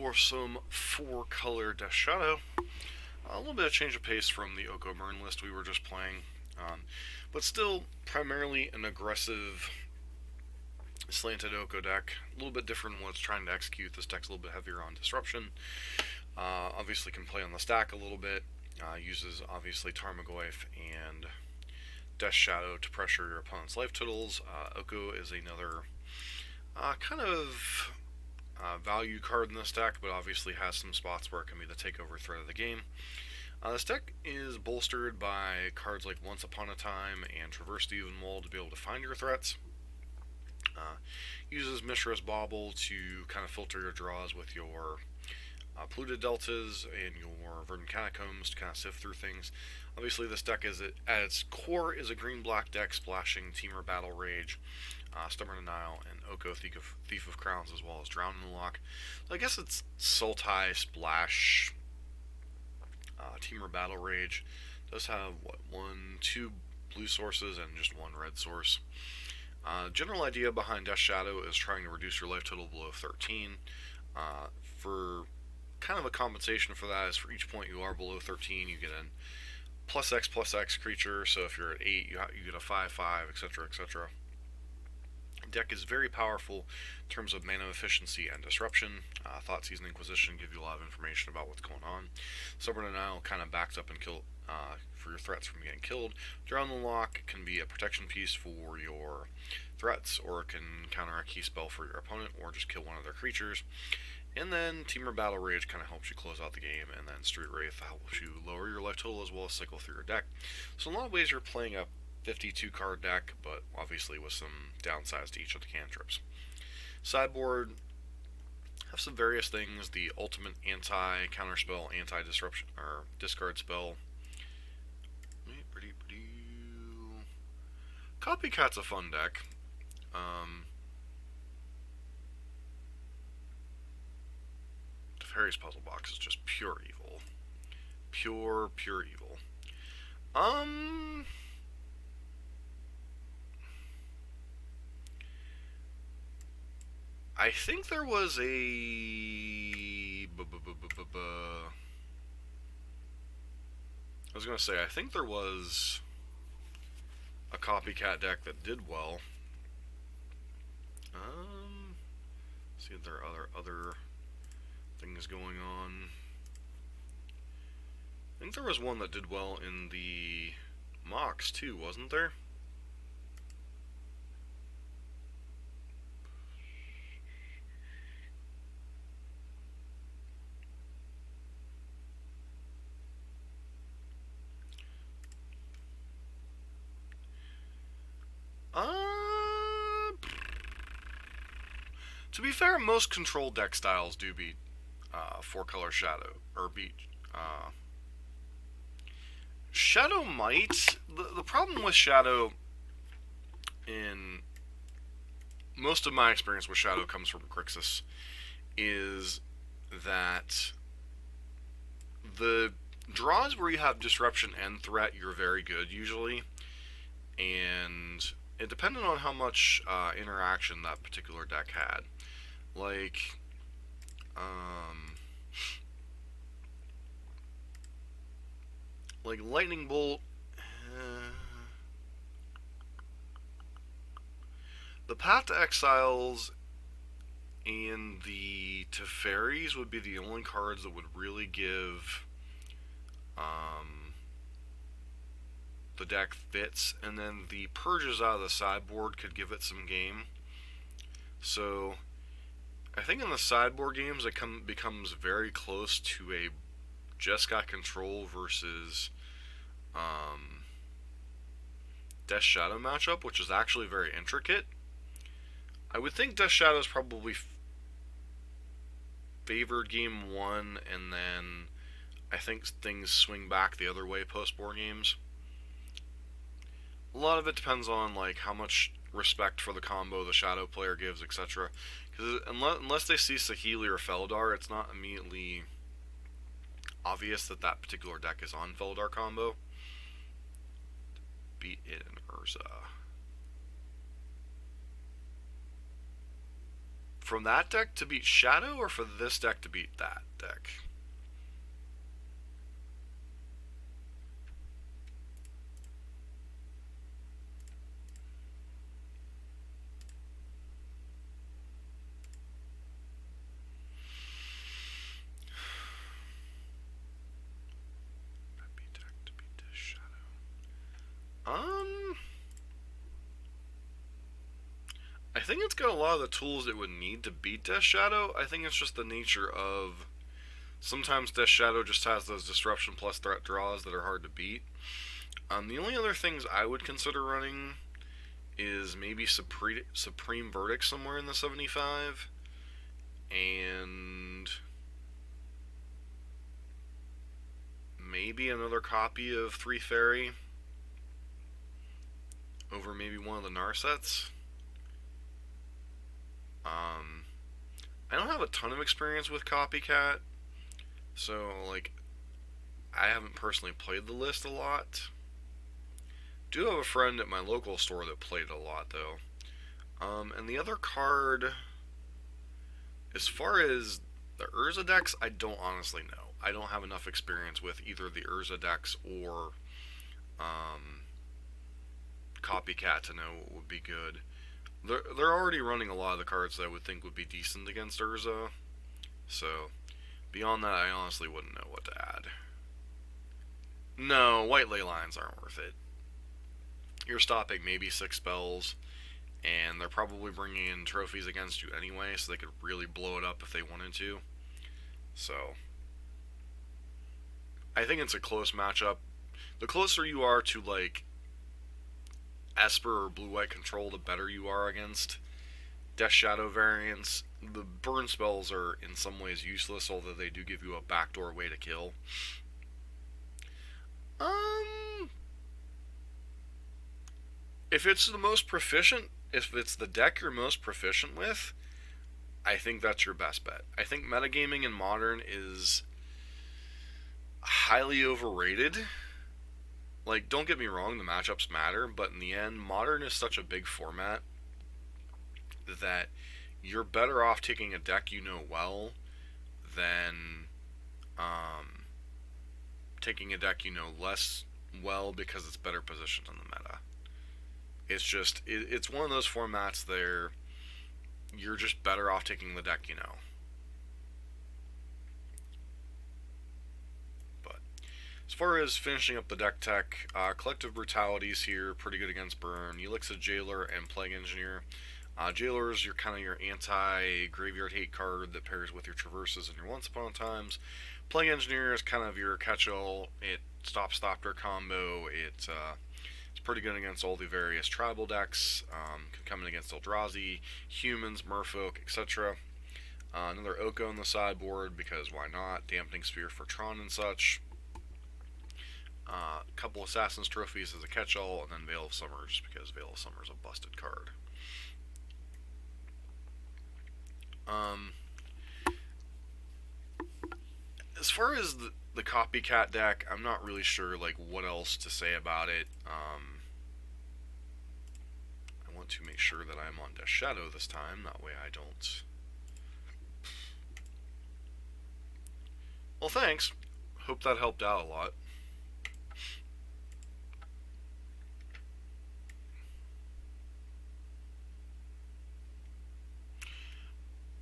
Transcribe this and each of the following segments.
for some 4-color Death Shadow. A little bit of change of pace from the Oko Burn list we were just playing, but still primarily an aggressive slanted Oko deck. A little bit different in what it's trying to execute. This deck's a little bit heavier on disruption. Obviously can play on the stack a little bit. Uses obviously Tarmogoyf and Death Shadow to pressure your opponent's life totals. Oko is another kind of value card in this deck, but obviously has some spots where it can be the takeover threat of the game. This deck is bolstered by cards like Once Upon a Time and Traverse the Even Wall to be able to find your threats. Uses Mishra's Bauble to kind of filter your draws with your Polluted Deltas and your Verdant Catacombs to kind of sift through things. Obviously, this deck is at its core is a green-black deck splashing Temur Battle Rage, Stubborn Denial, and Oko Thief of Crowns, as well as Drown in the Lock. So I guess it's Sultai, Splash, Temur Battle Rage. It does have, two blue sources and just one red source. General idea behind Death Shadow is trying to reduce your life total below 13. For kind of a compensation for that is for each point you are below 13, you get an +X creature. So if you're at 8, you get a 5/5, etc., etc. Deck is very powerful in terms of mana efficiency and disruption. Thoughtseize and Inquisition give you a lot of information about what's going on. Stubborn Denial kind of backs up and kill for your threats from getting killed. Drown the Lock can be a protection piece for your threats, or it can counter a key spell for your opponent, or just kill one of their creatures. And then Temur Battle Rage kind of helps you close out the game, and then Street Wraith helps you lower your life total as well as cycle through your deck. So in a lot of ways you're playing a 52 card deck, but obviously with some downsides to each of the cantrips. Sideboard have some various things. The ultimate anti-counterspell, anti-disruption, or discard spell. Copycat's a fun deck. Teferi's Puzzle Box is just pure evil. Pure evil. I think there was I think there was a copycat deck that did well. See if there are other things going on. I think there was one that did well in the mocks too, wasn't there? To be fair, most control deck styles do beat 4-color Shadow, or beat Shadow might. The problem with Shadow, in most of my experience with Shadow comes from Grixis, is that the draws where you have disruption and threat, you're very good usually, and it depended on how much interaction that particular deck had. Like, Lightning Bolt. The Path to Exiles and the Teferis would be the only cards that would really give the deck fits, and then the Purges out of the sideboard could give it some game. So I think in the sideboard games it becomes very close to a just got control versus Death Shadow matchup, which is actually very intricate. I would think Death Shadow is probably favored game 1, and then I think things swing back the other way post-board games. A lot of it depends on like how much respect for the combo the Shadow player gives, etc. Because unless they see Saheeli or Feldar, it's not immediately obvious that that particular deck is on Feldar combo. Beat it in Urza. from that deck to beat Shadow, or for this deck to beat that deck? Deck to beat this Shadow. I think it's got a lot of the tools it would need to beat Death Shadow. I think it's just the nature of sometimes Death Shadow just has those disruption plus threat draws that are hard to beat. The only other things I would consider running is maybe Supreme Verdict somewhere in the 75, and maybe another copy of 3 Fairy over maybe one of the Narsets. I don't have a ton of experience with Copycat, so like I haven't personally played the list a lot. Do have a friend at my local store that played a lot though. And the other card, as far as the Urza decks, I don't honestly know. I don't have enough experience with either the Urza decks or Copycat to know what would be good. They're already running a lot of the cards that I would think would be decent against Urza, so beyond that, I honestly wouldn't know what to add. No, white ley lines aren't worth it. You're stopping maybe 6 spells, and they're probably bringing in trophies against you anyway, so they could really blow it up if they wanted to. So, I think it's a close matchup. The closer you are to, like, Esper or Blue-White Control, the better you are against Death Shadow variants. The burn spells are in some ways useless, although they do give you a backdoor way to kill. If it's the most proficient, if it's the deck you're most proficient with, I think that's your best bet. I think metagaming in Modern is highly overrated. Like, don't get me wrong, the matchups matter, but in the end, Modern is such a big format that you're better off taking a deck you know well than taking a deck you know less well because it's better positioned in the meta. It's just, it's one of those formats there, you're just better off taking the deck you know. But as far as finishing up the deck tech, Collective Brutalities here, pretty good against Burn. Elixir Jailer and Plague Engineer. Jailer is your kind of your anti-graveyard hate card that pairs with your traverses and your Once Upon a Times. Plague Engineer is kind of your catch-all. It stops Thopter combo. It's pretty good against all the various tribal decks. Can come in against Eldrazi, humans, merfolk, etc. Another Oko on the sideboard because why not? Dampening Sphere for Tron and such. A couple Assassin's Trophies as a catch-all, and then Veil of Summer just because Veil of Summer is a busted card. As far as the Copycat deck, I'm not really sure like what else to say about it. I want to make sure that I'm on Death Shadow this time, that way I don't. Well, thanks. Hope that helped out a lot.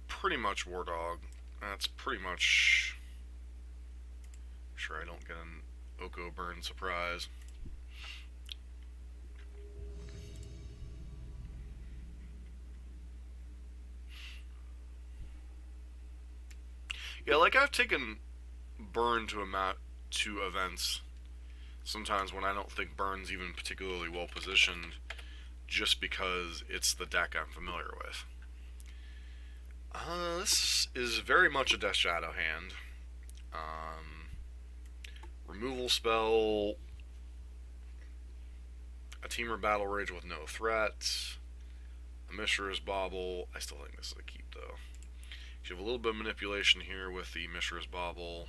Pretty much War Dog. That's pretty much. Sure, I don't get an Oko Burn surprise. Yeah, like I've taken Burn to events sometimes when I don't think Burn's even particularly well positioned, just because it's the deck I'm familiar with. This is very much a Death Shadow hand. Removal spell, a Teamer Battle Rage with no threat, a Mishra's Bauble. I still think this is a keep though. You have a little bit of manipulation here with the Mishra's Bauble.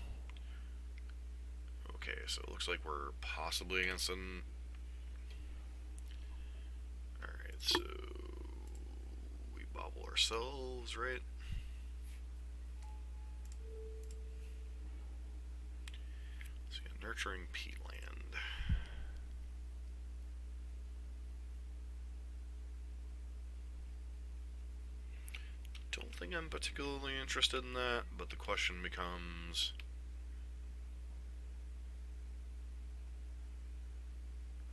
Okay, so it looks like we're possibly against an. Alright, so we bobble ourselves, right? Nurturing peatland. Don't think I'm particularly interested in that, but the question becomes...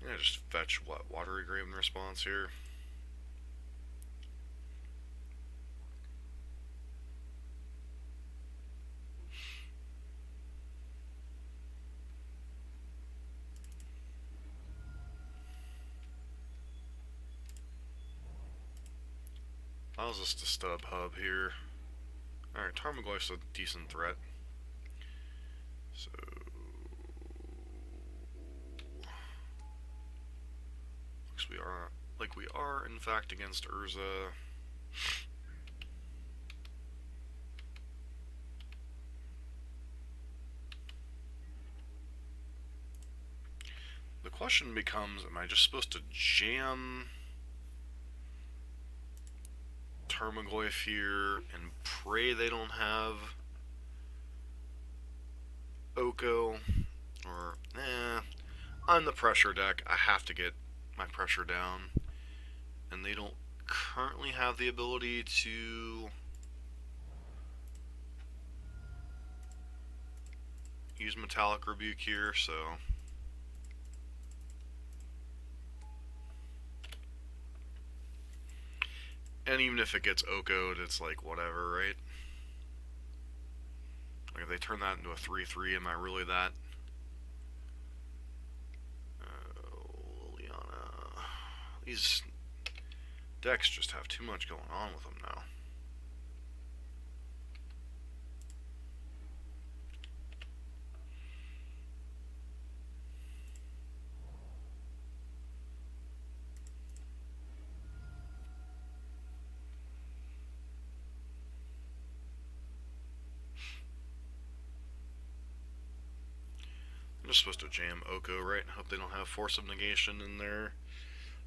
I'm gonna just fetch, what, Watery Grave in response here? Allows us to stub hub here. Alright, Tarmogoyf's a decent threat. So... looks we are in fact against Urza. The question becomes, am I just supposed to jam Tarmogoyf here and pray they don't have Oko? Or, on the pressure deck, I have to get my pressure down. And they don't currently have the ability to use Metallic Rebuke here, so... and even if it gets Oko'd, it's like, whatever, right? Like, if they turn that into a 3-3, am I really that... Liliana... These decks just have too much going on with them now. I'm just supposed to jam Oko, right? Hope they don't have Force of Negation in their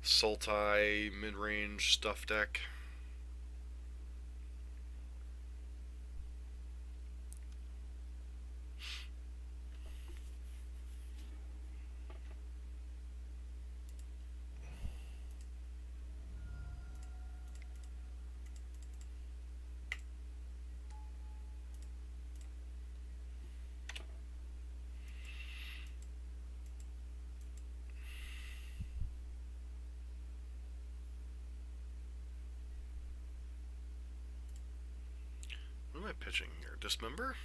Sultai mid-range stuff deck. What am I pitching here? Dismember?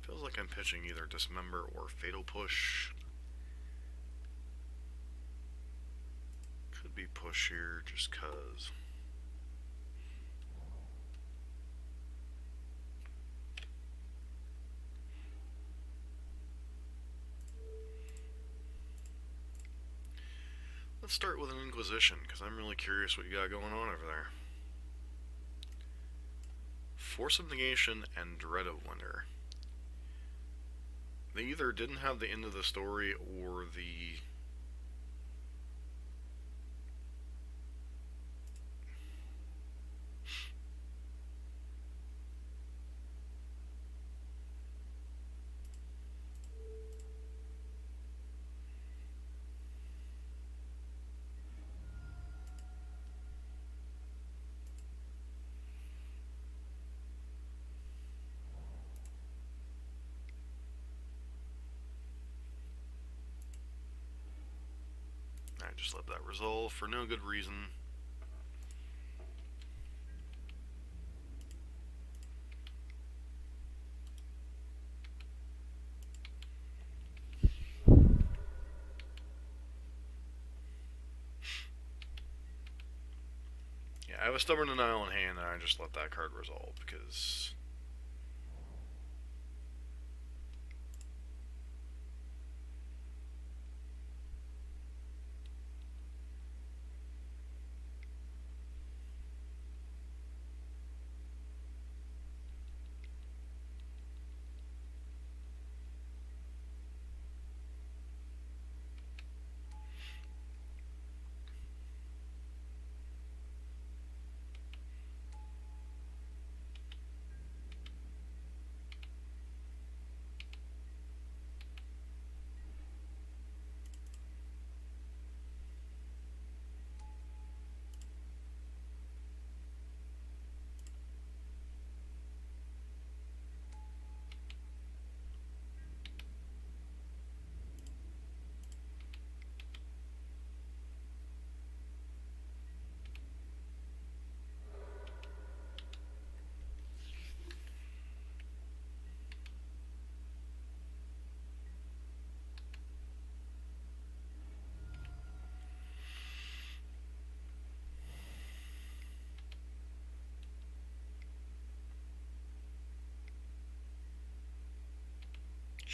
Feels like I'm pitching either Dismember or Fatal Push. Could be Push here, just cause. Let's start with an Inquisition, because I'm really curious what you got going on over there. Force of Negation and Dread of Winter. They either didn't have the end of the story or the... I just let that resolve for no good reason. Yeah, I have a Stubborn Denial in hand, and I just let that card resolve, because...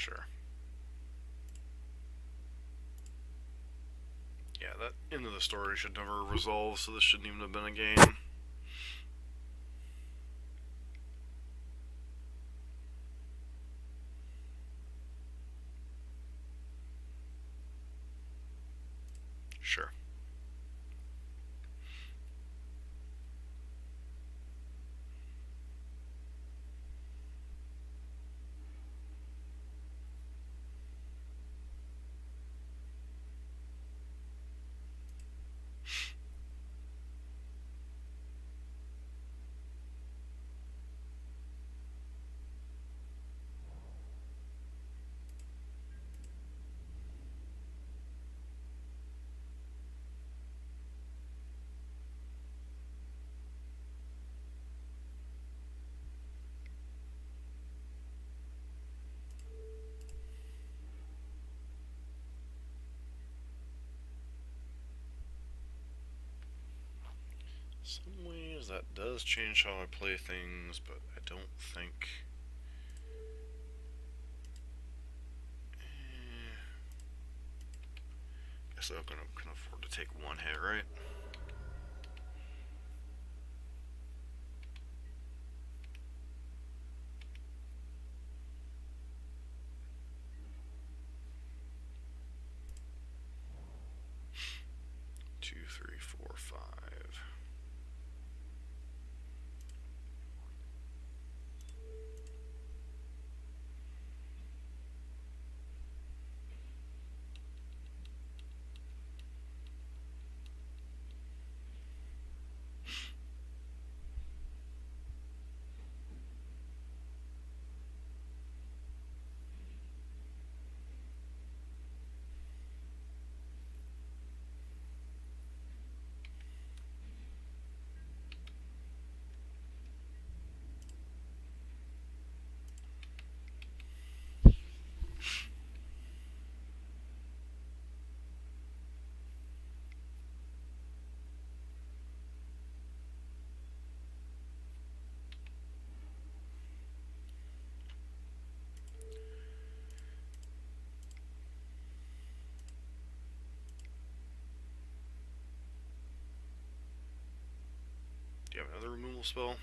Sure. Yeah, that end of the story should never resolve, so this shouldn't even have been a game. Sure. Some ways that does change how I play things, but I don't think. Guess I'm gonna can afford to take one hit, right? Two, three, four, five. Do you have another removal spell?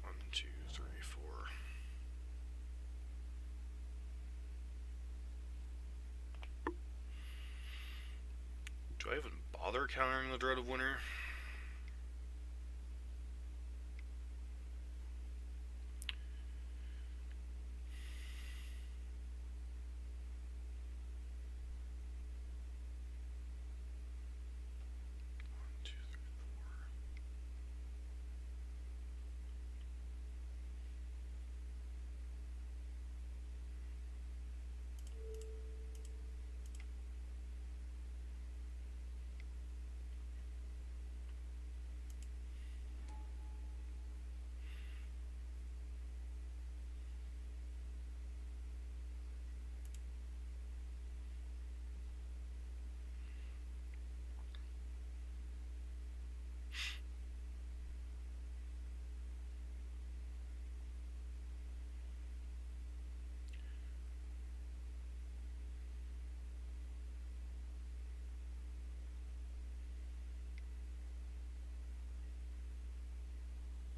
One, two, three, four. Do I even bother countering the Dread of Winter? One, two, three, four.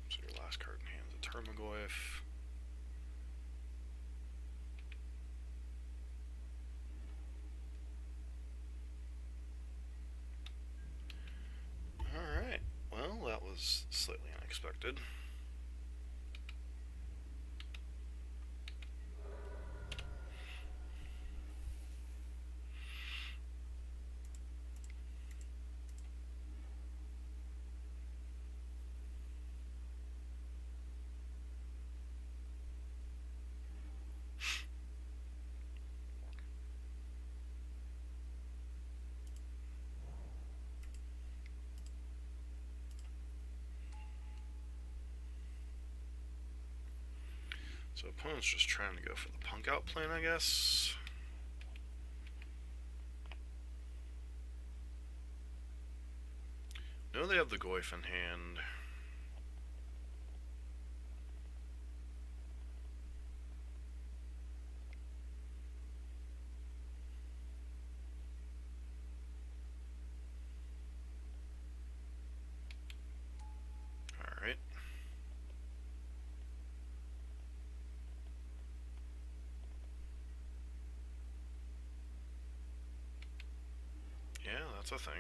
So your last card in hand is a Termagoyf. Alright, well, that was slightly unexpected. So opponent's just trying to go for the punk out plan, I guess. No, they have the Goyf in hand. Alright. Yeah, that's a thing.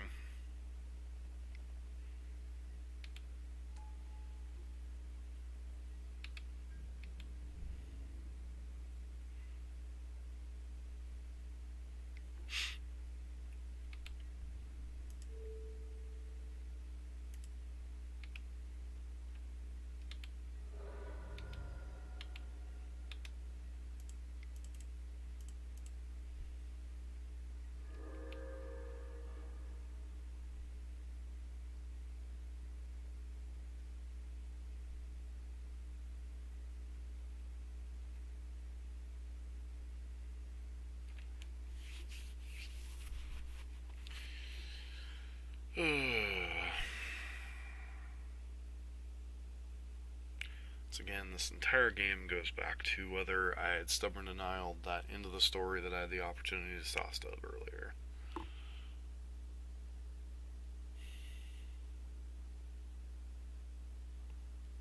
Once again, this entire game goes back to whether I had stubborn denial that end of the story that I had the opportunity to saw stub earlier.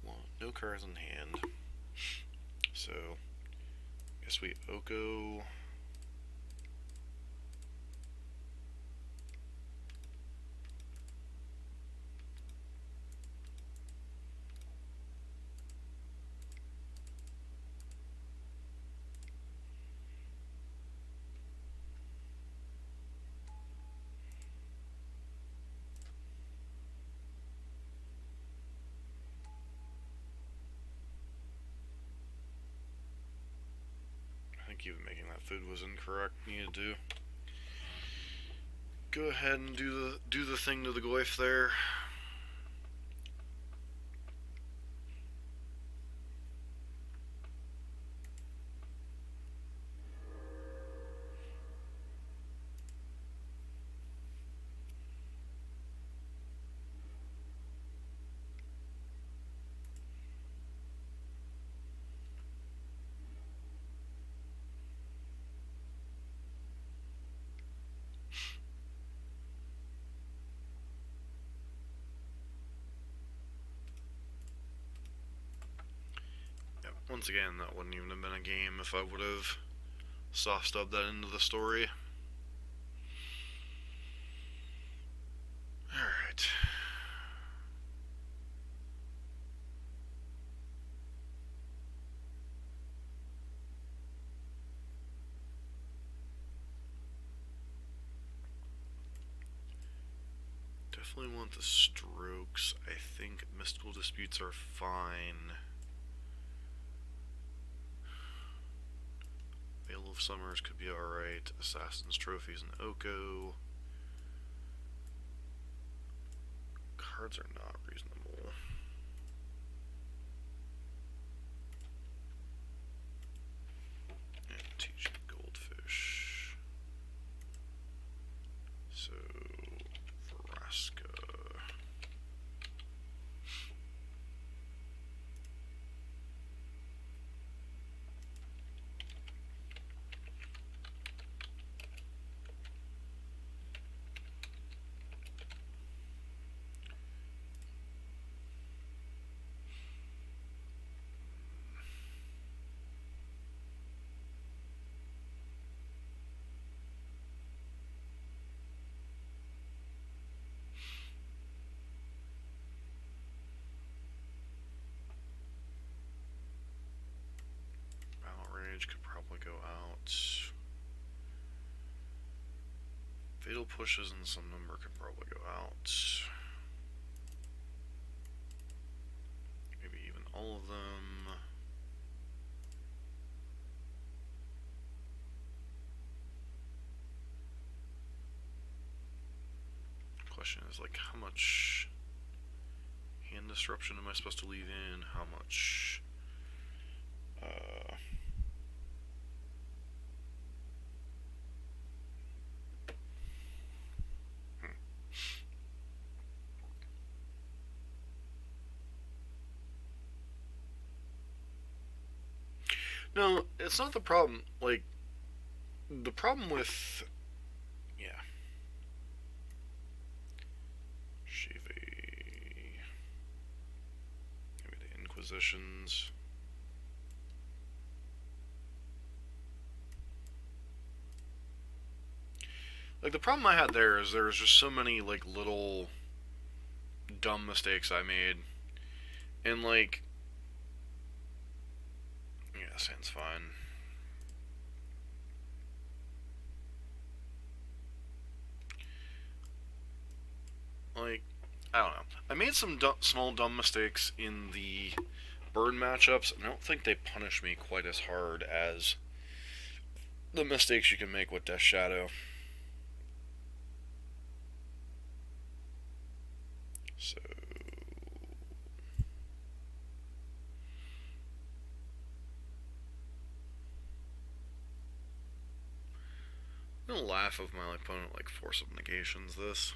Well, no cards in hand. So, I guess we Oko. I think even making that food was incorrect. Needed to go ahead and do the thing to the Goyf there. Once again, that wouldn't even have been a game if I would have soft stubbed that into the story. Alright. Definitely want the strokes. I think mystical disputes are fine. Veil of Summers could be alright. Assassin's Trophies and Oko. Cards are not reasonable. And teach Goldfish. So, Vraska. Outrage could probably go out. Fatal Pushes and some number could probably go out. Maybe even all of them. Question is, like, how much hand disruption am I supposed to leave in? How much Uh, hmm. No, it's not the problem. Like, the problem with. Yeah. Shivi. Maybe the Inquisitions. Like, the problem I had there is there was just so many, like, little dumb mistakes I made. And, like. Yeah, sounds fine. Like, I don't know. I made some small dumb mistakes in the burn matchups, and I don't think they punish me quite as hard as the mistakes you can make with Death Shadow. So, I'm gonna laugh if my opponent like Force of Negations this.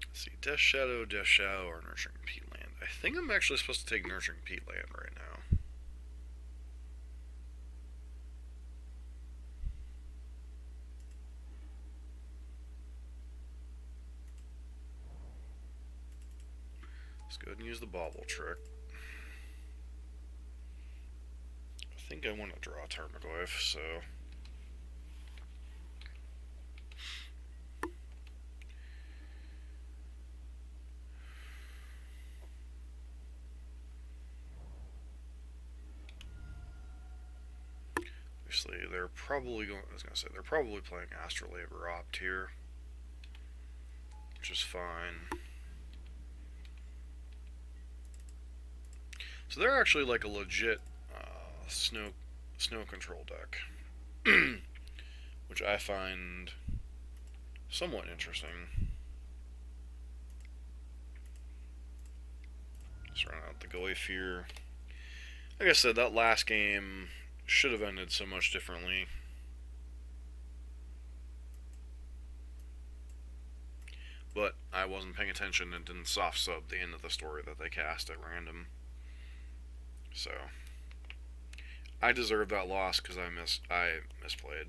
Let's see, Death Shadow, or Nurturing Peatland. I think I'm actually supposed to take Nurturing Peatland right now. Let's go ahead and use the Bauble trick. I think I want to draw a Tarmogoyf, so. Obviously, they're probably going. I was gonna say they're probably playing Astrolabe or Opt here, which is fine. So they're actually like a legit snow control deck, which I find somewhat interesting. Just run out the Goyf here. Like I said, that last game should have ended so much differently. But I wasn't paying attention and didn't soft sub the end of the story that they cast at random. So I deserve that loss because I misplayed.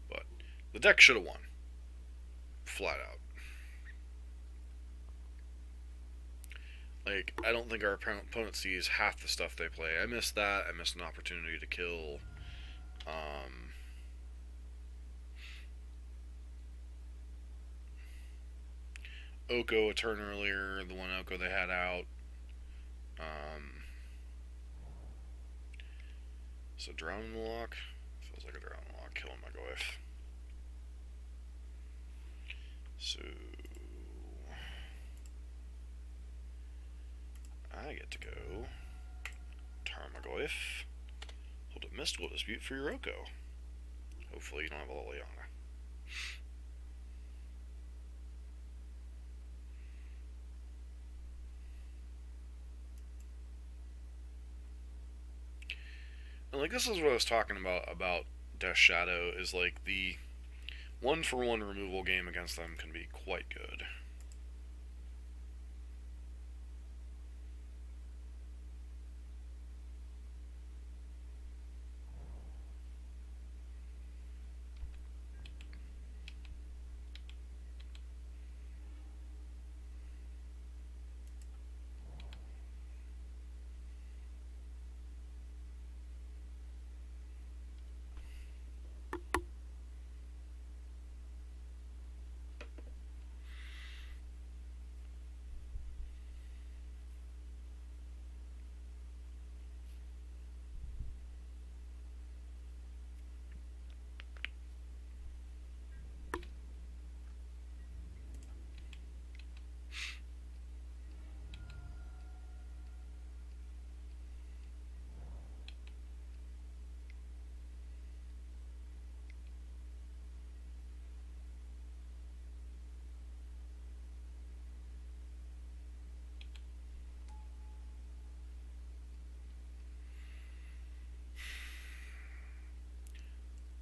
But the deck should have won, flat out. Like, I don't think our opponent sees half the stuff they play. I missed that. I missed an opportunity to kill Oko a turn earlier, the one Oko they had out. So Drowning Lock feels like a Drowning Lock killing my Goyf. So I get to go Tarmogoyf. Hold a Mystical Dispute for your Oko. Hopefully you don't have a Liliana. And like, this is what I was talking about Death Shadow, is like the 1-for-1 removal game against them can be quite good.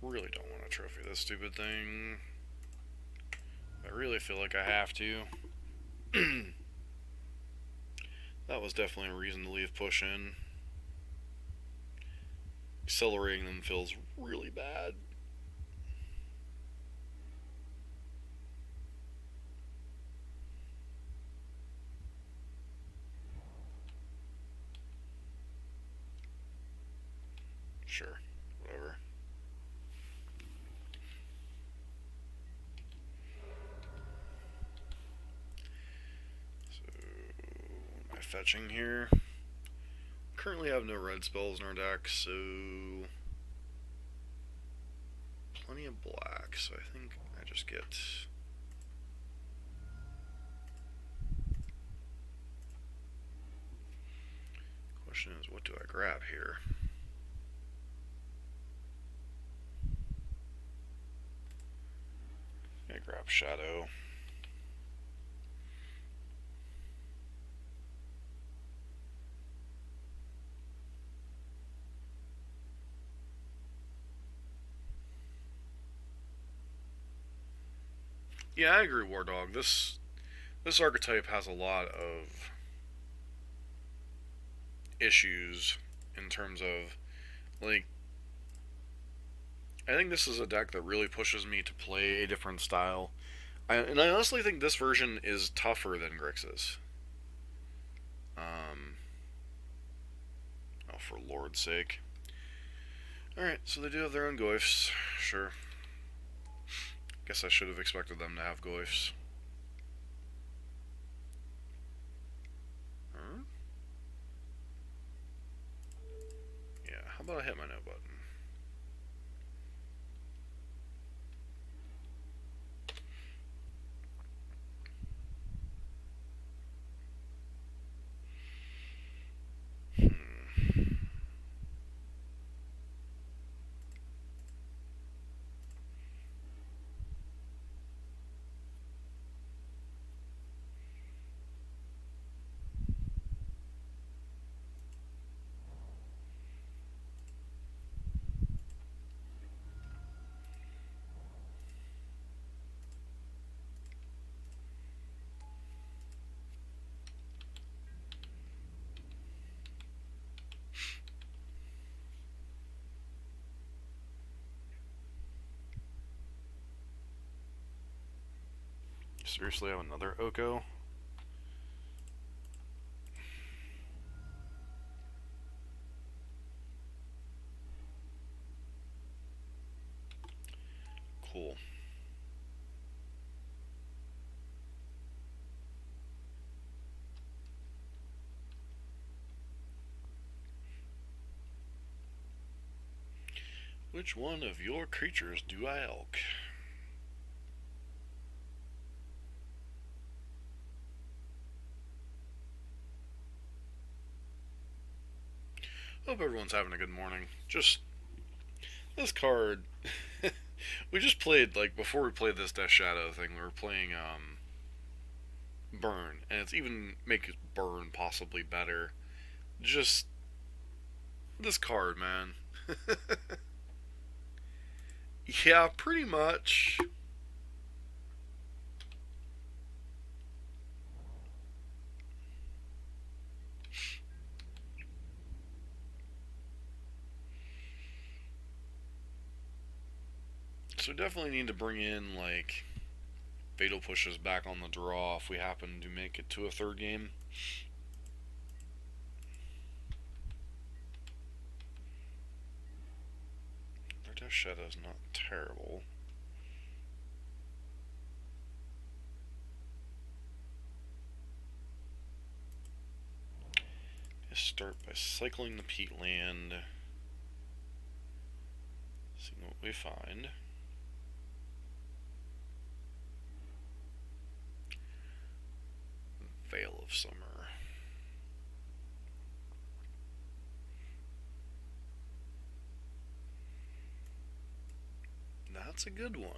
Really don't want to trophy this stupid thing. I really feel like I have to. That was definitely a reason to leave push in. Accelerating them feels really bad. Sure, whatever. So, am I fetching here? Currently have no red spells in our deck, so plenty of black, so I think I just get... Question is, what do I grab here? I grab Shadow. Yeah, I agree, War Dog. This archetype has a lot of issues in terms of, like, I think this is a deck that really pushes me to play a different style. And I honestly think this version is tougher than Grixis. Um, oh, for Lord's sake. Alright, so they do have their own Goyfs. Sure. Guess I should have expected them to have Goyfs. Huh? Yeah, how about I hit my no button? Seriously, I have another Oko? Cool. Which one of your creatures do I elk? Hope everyone's having a good morning. Just, this card... we just played, like, before we played this Death Shadow thing, we were playing, Burn, and it's even make Burn possibly better. Just, this card, man. Yeah, pretty much. So definitely need to bring in, like, Fatal Pushes back on the draw if we happen to make it to a third game. Their Death Shadow's not terrible. Let's start by cycling the peatland. See what we find. Veil of Summer. That's a good one.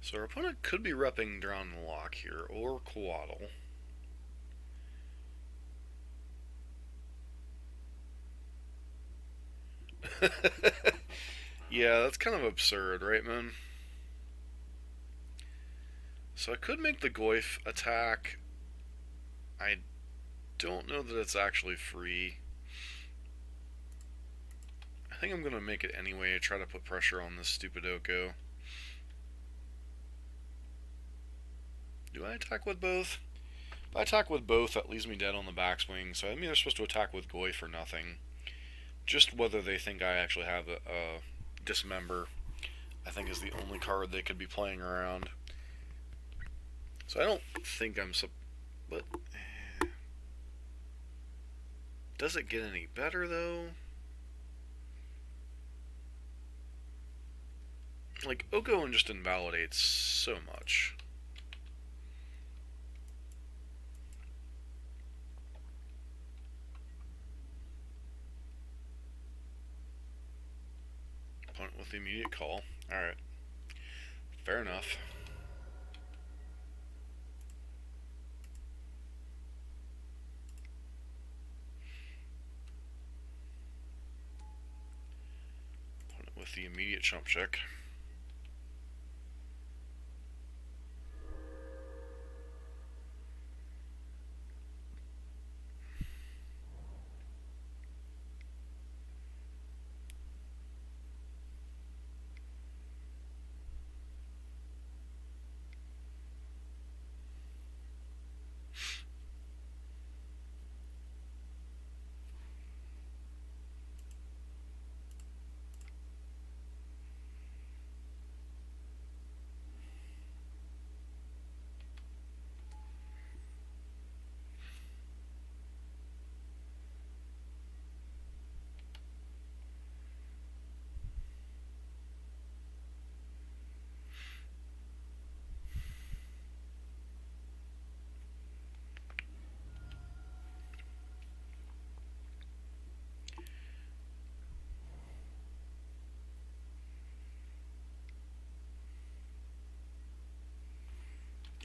So our opponent could be repping Drown the Lock here, or Coatl. Yeah, that's kind of absurd, right, man? So I could make the Goyf attack. I don't know that it's actually free. I think I'm going to make it anyway to try to put pressure on this stupid Oko. Do I attack with both? If I attack with both, that leaves me dead on the backswing, so I mean they're supposed to attack with Goy for nothing. Just whether they think I actually have a Dismember, I think is the only card they could be playing around. So I don't think I'm but does it get any better though? Like Oko just invalidates so much. Opponent with the immediate call. Alright. Fair enough. Opponent with the immediate chump check.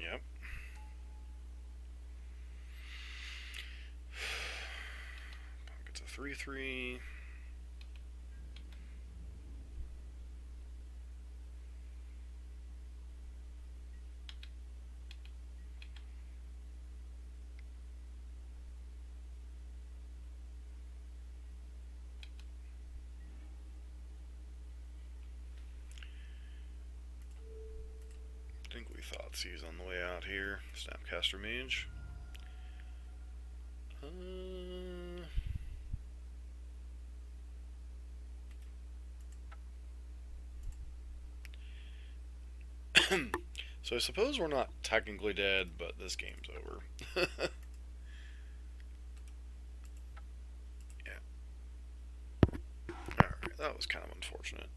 Yep. It's a 3-3. I think we thought C's on the way out here. Snapcaster Mage. So I suppose we're not technically dead, but this game's over. Yeah. Alright, that was kind of unfortunate.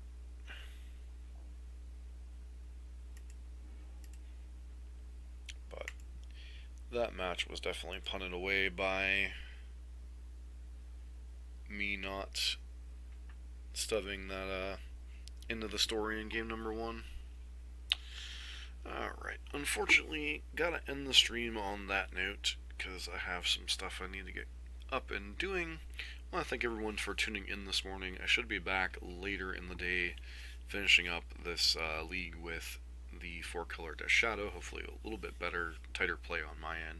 But that match was definitely punted away by me not stuffing that into the story in game number 1. Alright, unfortunately, gotta end the stream on that note, because I have some stuff I need to get up and doing. I want to thank everyone for tuning in this morning. I should be back later in the day, finishing up this league with the 4-color Death Shadow, hopefully a little bit better, tighter play on my end.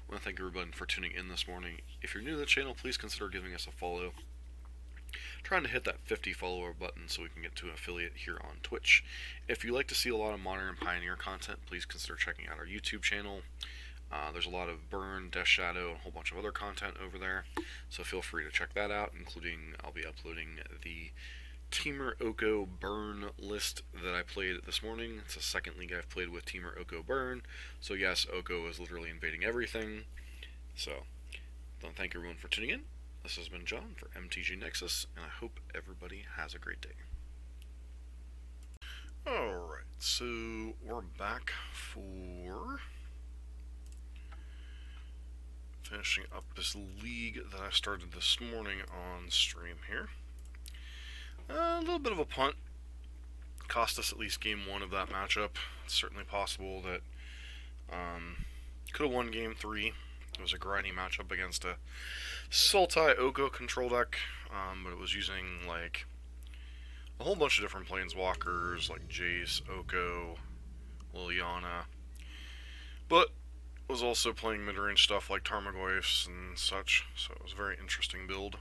I want to thank everyone for tuning in this morning. If you're new to the channel, please consider giving us a follow. Trying to hit that 50 follower button so we can get to an affiliate here on Twitch. If you like to see a lot of Modern and Pioneer content, please consider checking out our YouTube channel. There's a lot of Burn, Death Shadow, and a whole bunch of other content over there, so feel free to check that out, including I'll be uploading the Teamer Oko Burn list that I played this morning. It's the second league I've played with Teamer Oko Burn, so yes, Oko is literally invading everything. So, thank everyone for tuning in. This has been John for MTG Nexus, and I hope everybody has a great day. Alright, so we're back for finishing up this league that I started this morning on stream here. A little bit of a punt. cost us at least game 1 of that matchup. It's certainly possible that could have won game 3. It was a grindy matchup against a Sultai Oko control deck, but it was using like a whole bunch of different planeswalkers like Jace, Oko, Liliana, but was also playing mid-range stuff like Tarmogoyfs and such, so it was a very interesting build.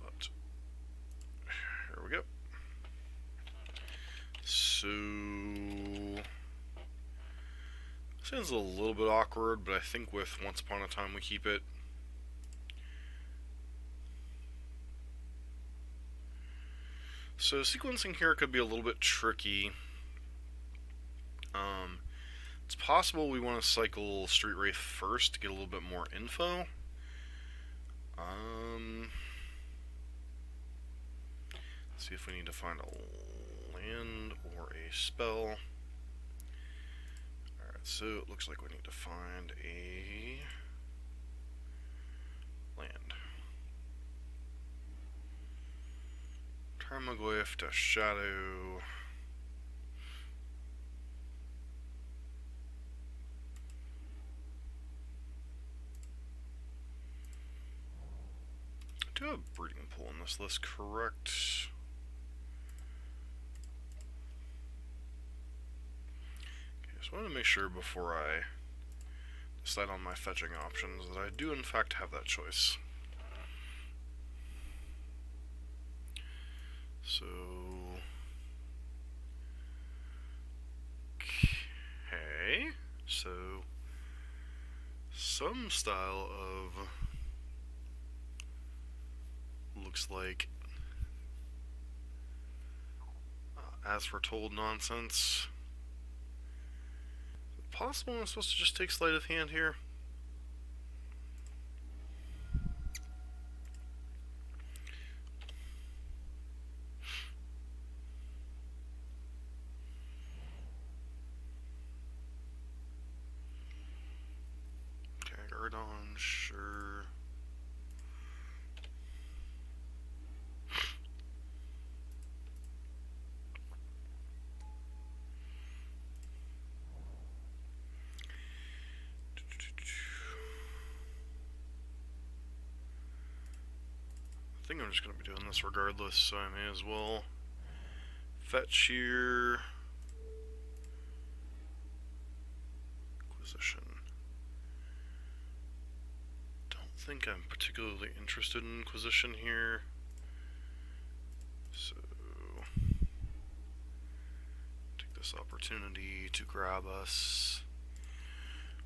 But here we go. So sounds a little bit awkward, but I think with Once Upon a Time we keep it. So sequencing here could be a little bit tricky. It's possible we want to cycle Street Wraith first to get a little bit more info. Let's see if we need to find a land or a spell. Alright, so it looks like we need to find a land. Tarmogoyf to Shadow. I do have a breeding pool in this list, correct? Okay, so I want to make sure before I decide on my fetching options that I do in fact have that choice. So, okay, so some style of looks like as foretold nonsense. Is it possible I'm supposed to just take sleight of hand here? Okay, Gardon, sure. I think I'm just going to be doing this regardless, so I may as well fetch here. Inquisition. Don't think I'm particularly interested in Inquisition here. So, take this opportunity to grab us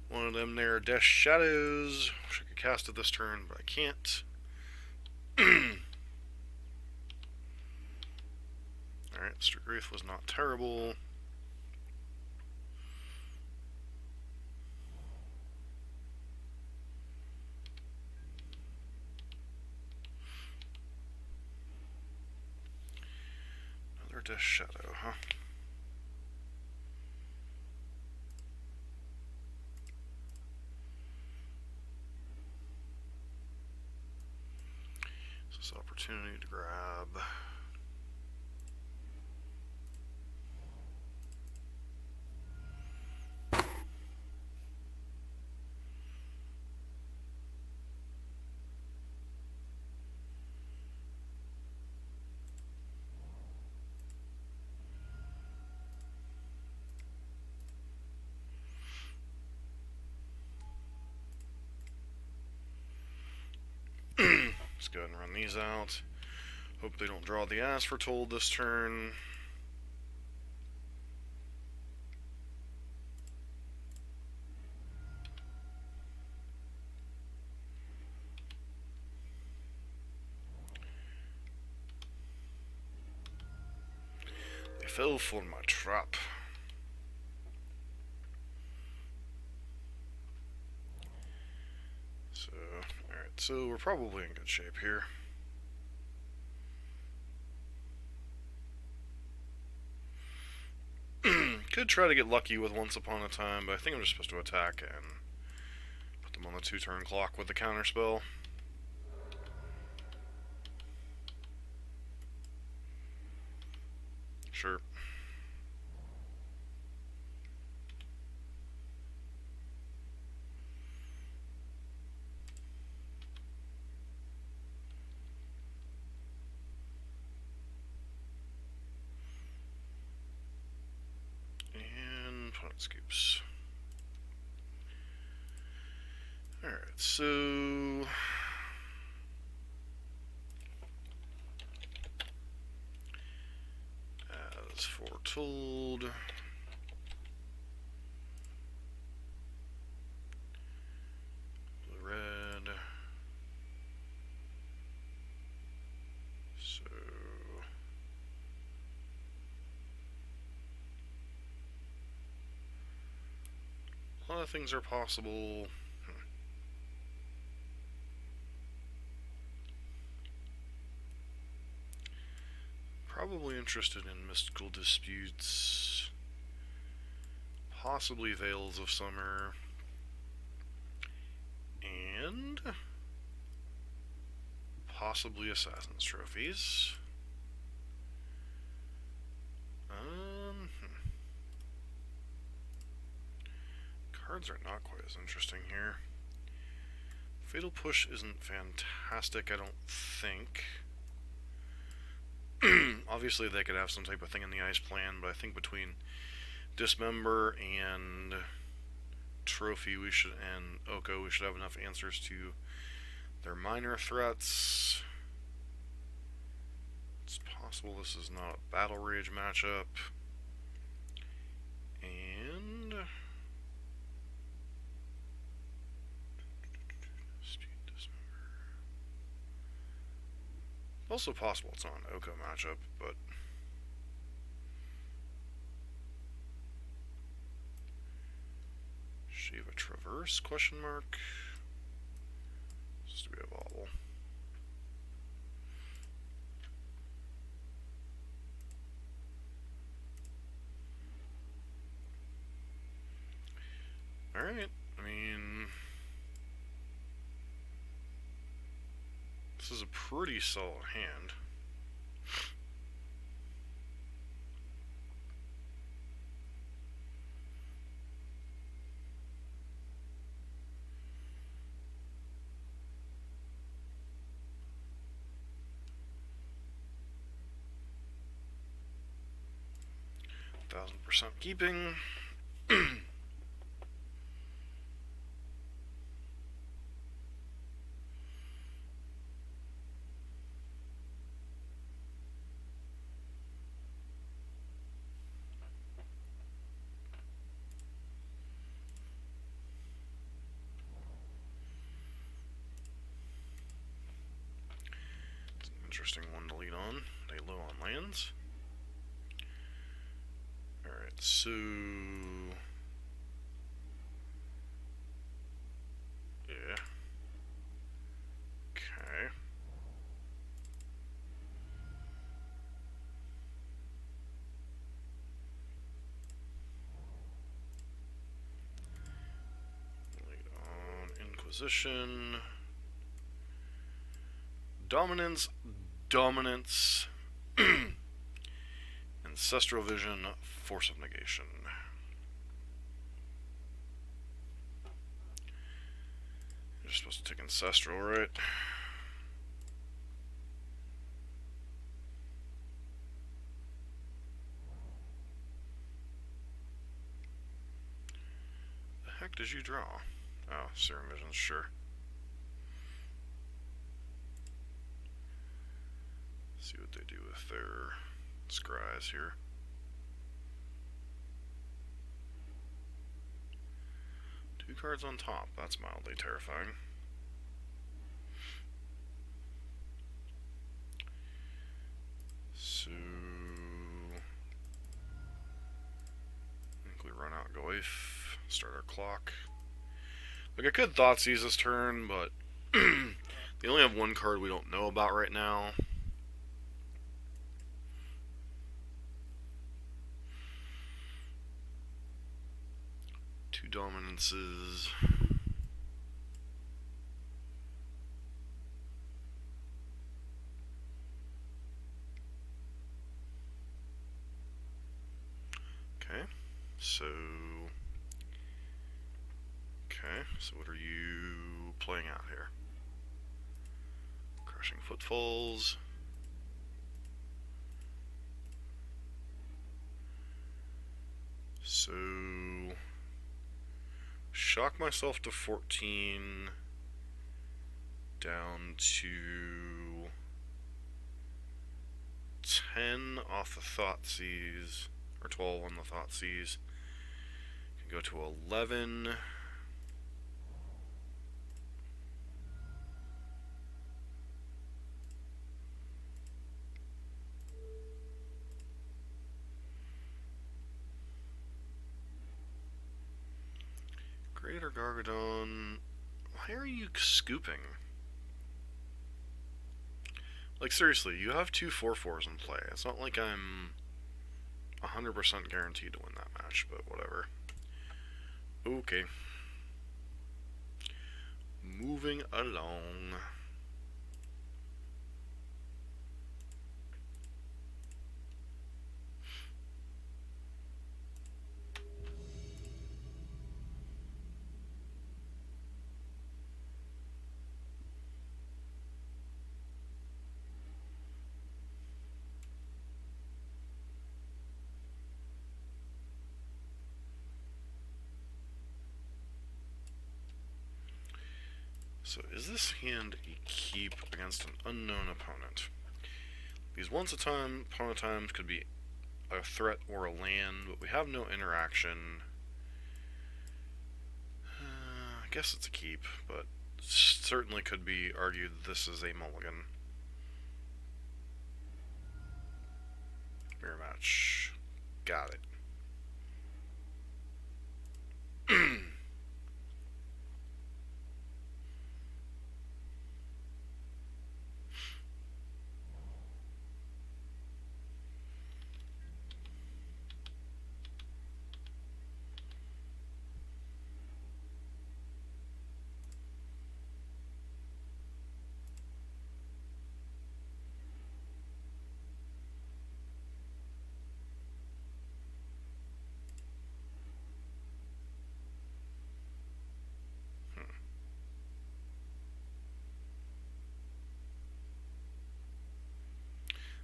one of them there Death Shadows. Wish I could cast it this turn, but I can't. Alright, Street Wraith was not terrible. Another Death Shadow, huh? This opportunity to grab let's go ahead and run these out. Hope they don't draw the As Foretold this turn. They fell for my trap. So, alright, so we're probably in good shape here. Could try to get lucky with Once Upon a Time, but I think I'm just supposed to attack and put them on the 2-turn clock with the counterspell. Sure. And planet scoops. Alright, so as foretold, blue-red. So a lot of things are possible. Probably interested in mystical disputes, possibly Veils of Summer, and possibly Assassin's Trophies. Cards are not quite as interesting here. Fatal Push isn't fantastic, I don't think. Obviously they could have some type of thing in the ice plan, but I think between Dismember and Trophy and Oko, we should have enough answers to their minor threats. It's possible this is not a Battle Rage matchup. And also possible it's not an Oko matchup, but Shiva Traverse, question mark. This to be a bobble. Alright, I mean, this is a pretty solid hand. %1,000% keeping. Interesting one to lead on. They low on lands. Alright, so yeah. Okay. Lead on Inquisition. Dominance. Ancestral Vision, Force of Negation. You're supposed to take Ancestral, right? The heck did you draw? Oh, Serum Visions, sure. See what they do with their scries here. Two cards on top, that's mildly terrifying. So I think we run out Goif, start our clock. Like, I could Thoughtseize this turn, but they only have one card we don't know about right now. Two dominances. So what are you playing out here? Crushing Footfalls. So shock myself to 14, down to 10 off the Thoughtseize, or 12 on the Thoughtseize. Can go to 11. Greater Gargadon, why are you scooping? Like, seriously, you have two 4/4s in play. It's not like I'm 100% guaranteed to win that match, but whatever. Okay. Moving along. So is this hand a keep against an unknown opponent? Because once upon a time could be a threat or a land, but we have no interaction. I guess it's a keep, but certainly could be argued this is a mulligan. Mirror match. Got it.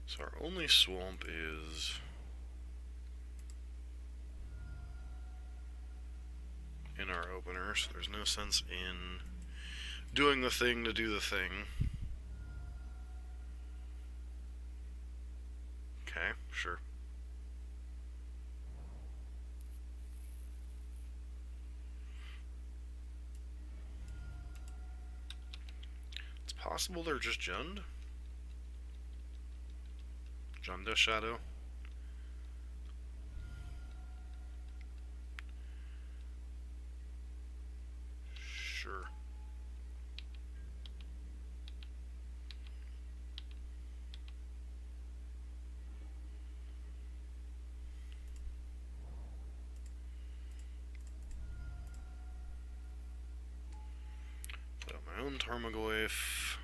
So our only swamp is in our opener, so there's no sense in doing the thing to do the thing. Okay, sure. It's possible they're just Jund. Junda Shadow. Sure. Put out my own Tarmogoyf.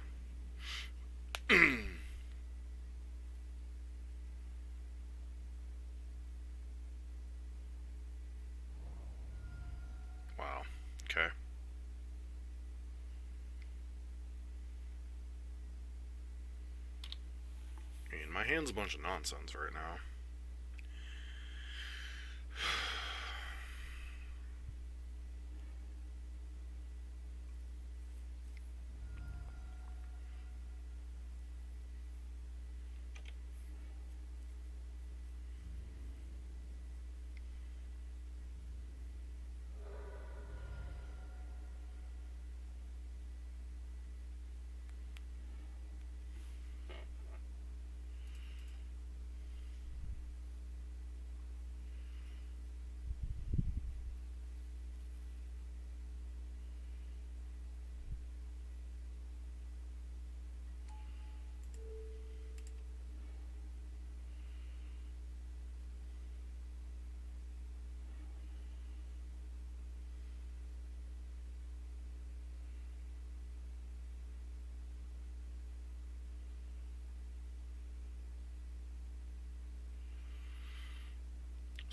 Wow. Okay. I mean, my hand's a bunch of nonsense right now.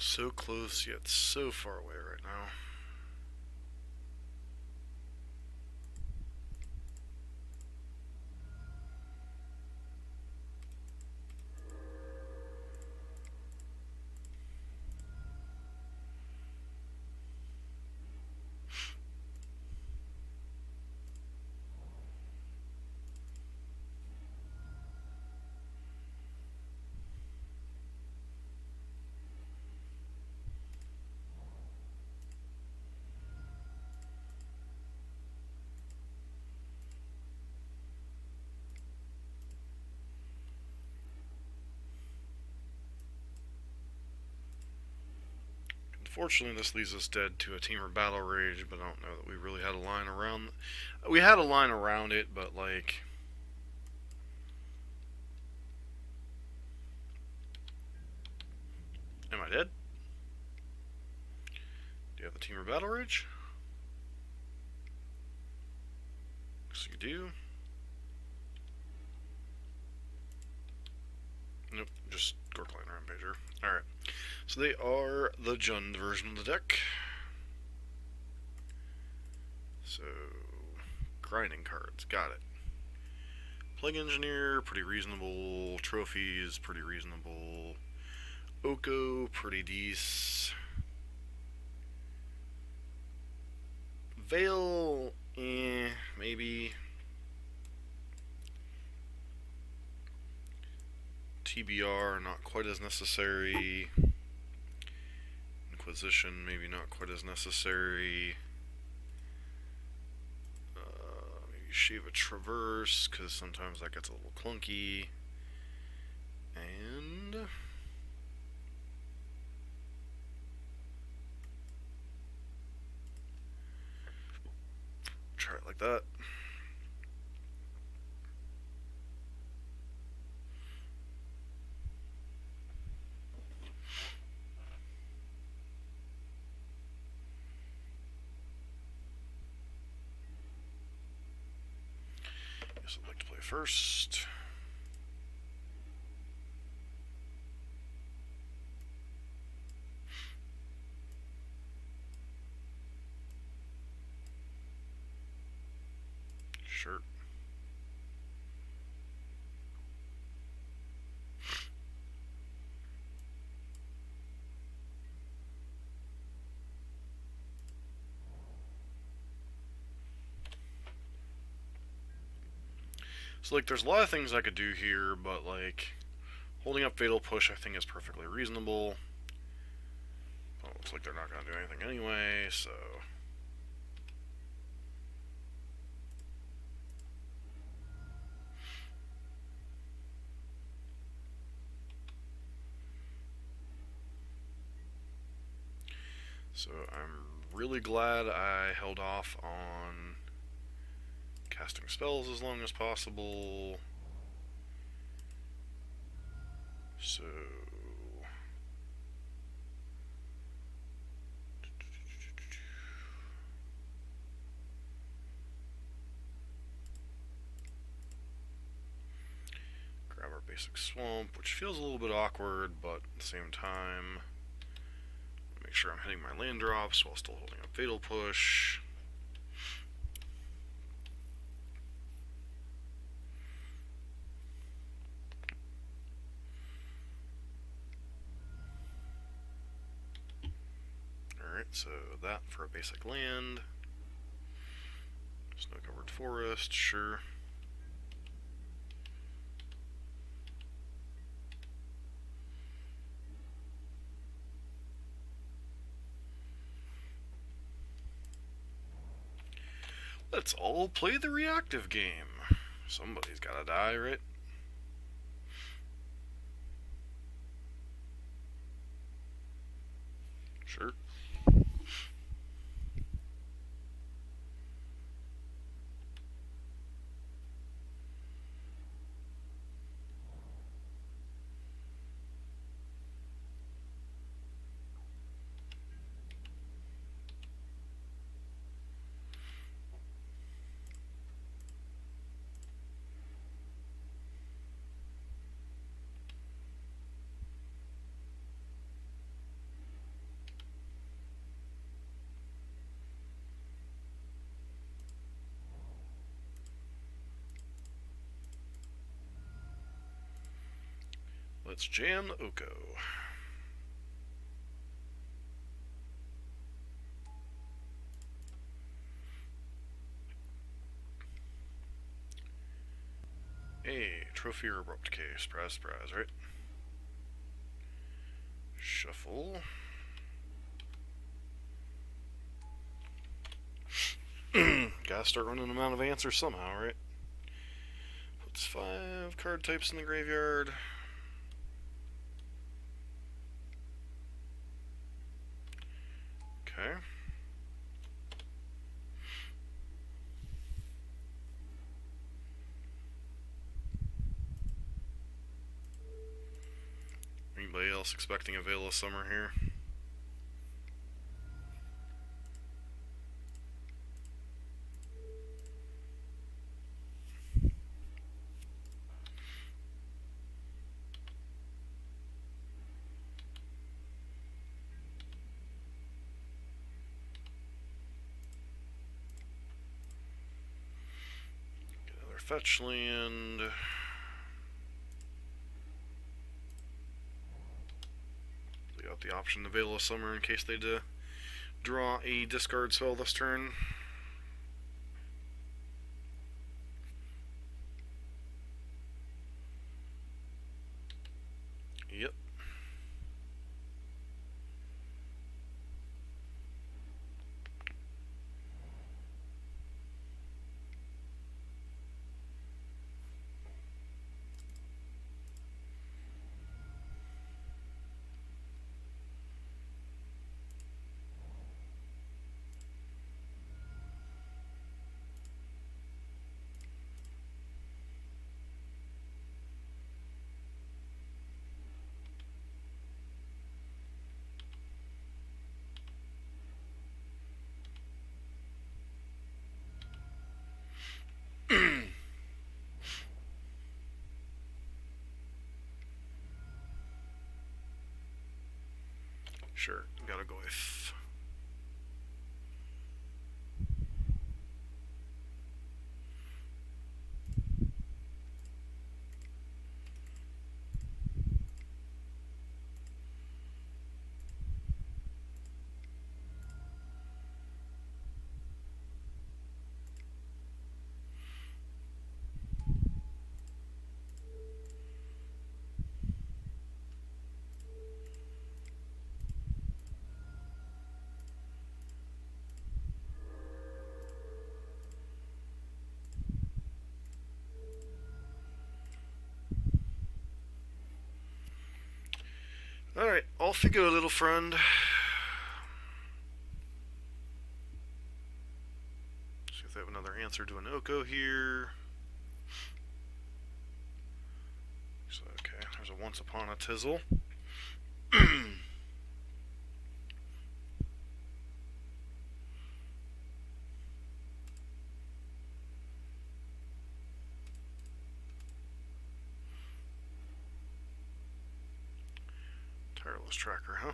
So close, yet so far away right now. Unfortunately, this leaves us dead to a Teamer Battle Rage, but I don't know that we really had a line around. We had a line around it, but like. Am I dead? Do you have the Teamer Battle Rage? Yes, you do. Nope, just Gorkline Rampager. Alright. So they are the Jund version of the deck. So, grinding cards, got it. Plague Engineer, pretty reasonable. Trophies, pretty reasonable. Oko, pretty decent. Veil, maybe. TBR, not quite as necessary. Inquisition, maybe not quite as necessary. Maybe shave a Traverse, because sometimes that gets a little clunky. And try it like that. Guess I'd like to play first. Sure. So, like, there's a lot of things I could do here, but, like, holding up Fatal Push I think is perfectly reasonable. Well, looks like they're not going to do anything anyway, so. So, I'm really glad I held off on casting spells as long as possible. So. Grab our basic swamp, which feels a little bit awkward, but at the same time, make sure I'm hitting my land drops while still holding up Fatal Push. Alright, so that for a basic land. Snow-covered forest, sure. Let's all play the reactive game. Somebody's gotta die, right? Sure. Let's jam Oko. Hey, trophy or abrupt case. Surprise, surprise, right? Shuffle. Gotta start running them out of answers somehow, right? Puts 5 card types in the graveyard. else expecting a Veil of Summer here? Get another fetch land. We got the option to Veil of Summer in case they draw a discard spell this turn. Yep. Sure, gotta go with. Alright, off you go, little friend. See if they have another answer to an Oko here. So, okay, there's a Once Upon a Tizzle. Tireless Tracker, huh?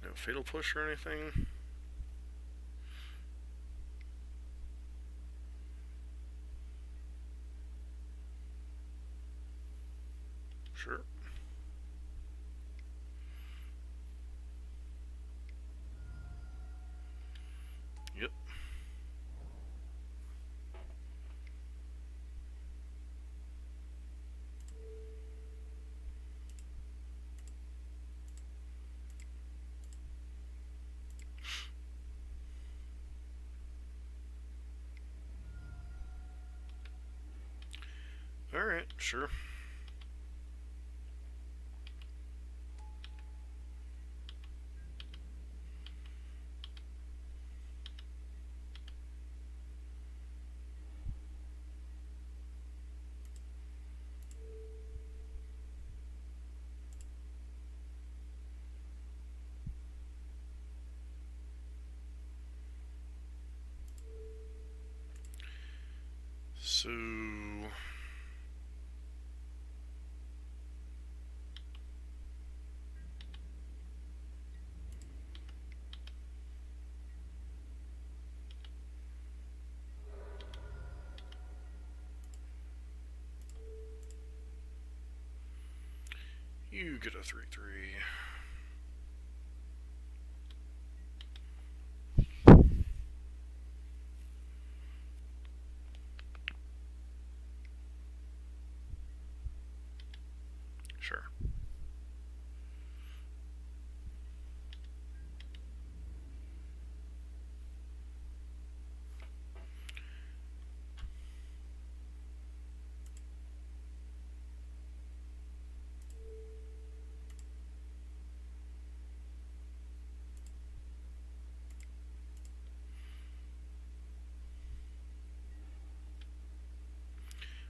No Fatal Push or anything? Sure. Yep. Alright, sure. So you get a 3/3. Sure.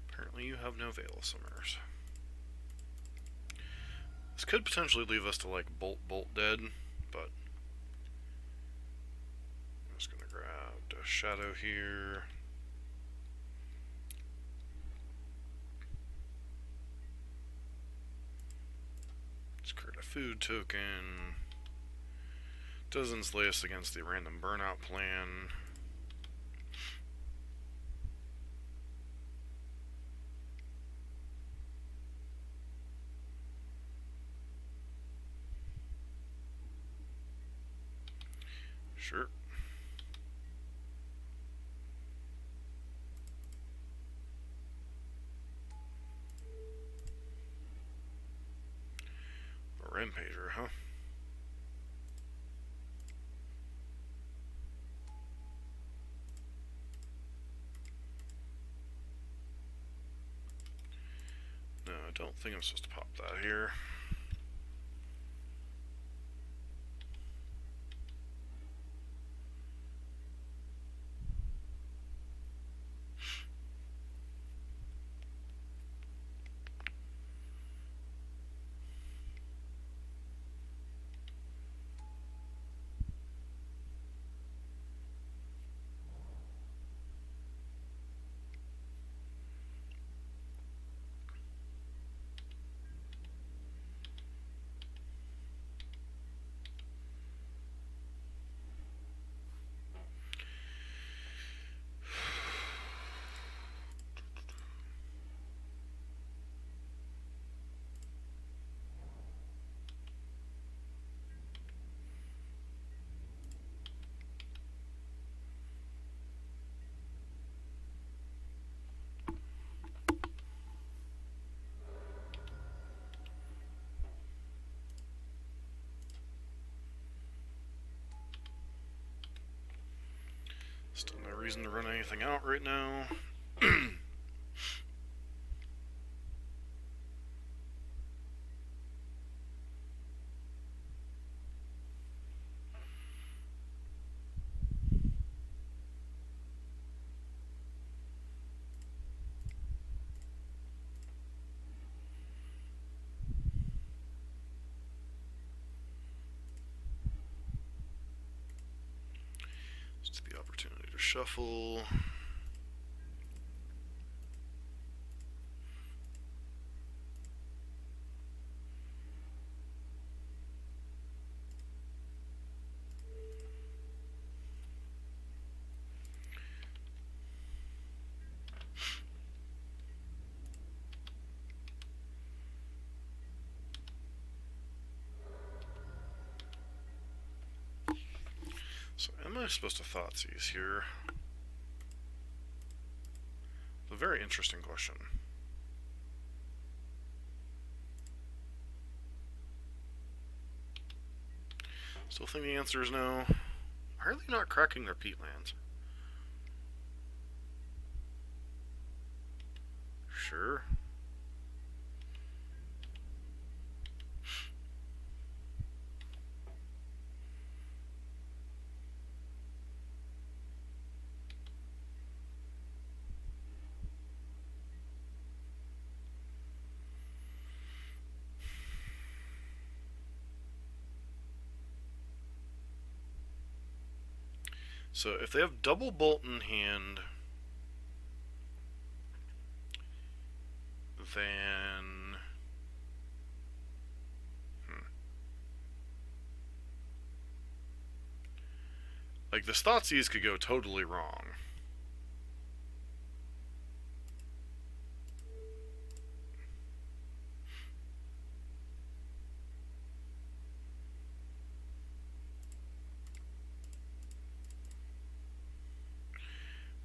Apparently you have no Veil Summers. This could potentially leave us to like Bolt Dead, but I'm just gonna grab the Shadow here. Let's create a food token. Doesn't slay us against the random burnout plan. Sure. A Rampager, huh? No, I don't think I'm supposed to pop that here. Still no reason to run anything out right now. Just the opportunity to shuffle. So am I supposed to Thoughtseize here? It's a very interesting question. Still think the answer is no. Why are they not cracking their peatlands? Sure. So if they have double bolt in hand, then like the Thoughtseize could go totally wrong.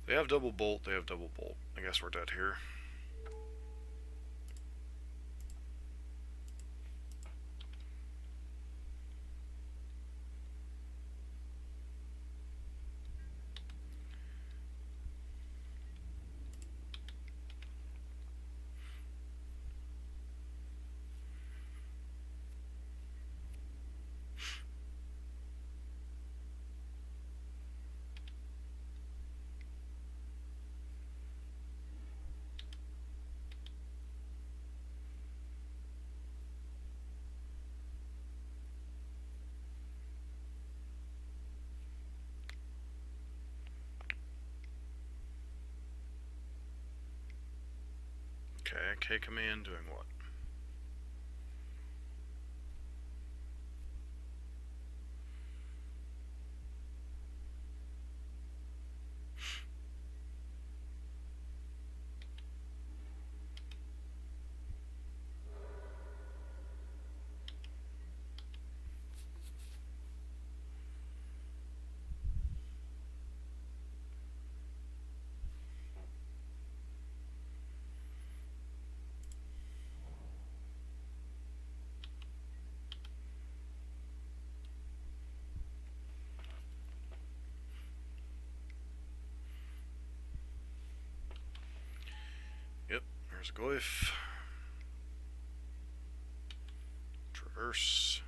They have double bolt, they have double bolt. I guess we're dead here. Okay, K command doing what? Yep, there's a glyph. Traverse.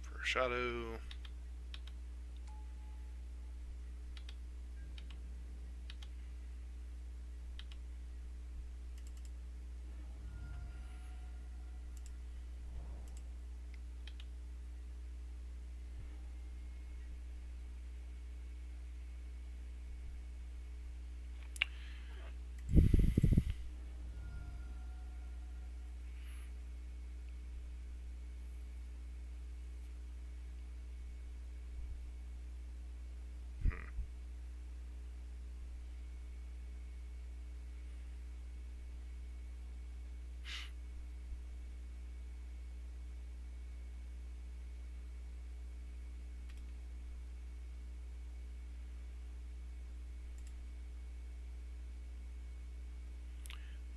For a shadow.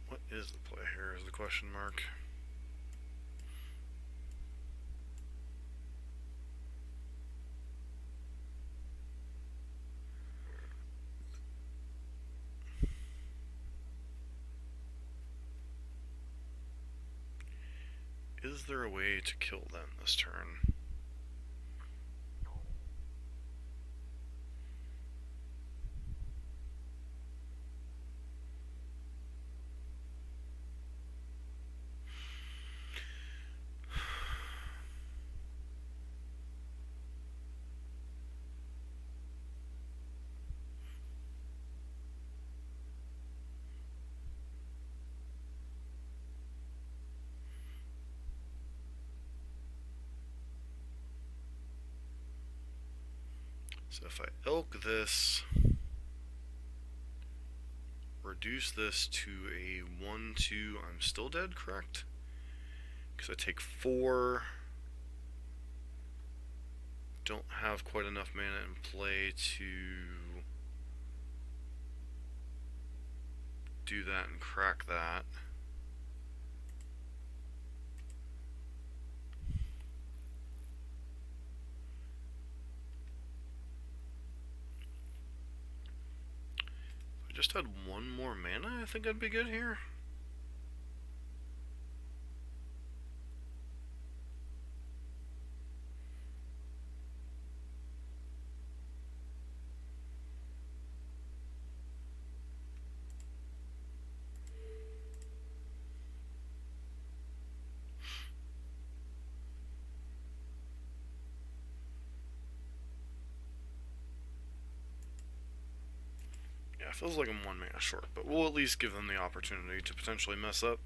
What is the play here is the question mark. Is there a way to kill them this turn? So if I elk this, reduce this to a 1-2, I'm still dead, correct? Because I take 4. Don't have quite enough mana in play to do that and crack that. If I just had 1 more mana, I think I'd be good here. Yeah, it feels like I'm 1 mana short, but we'll at least give them the opportunity to potentially mess up.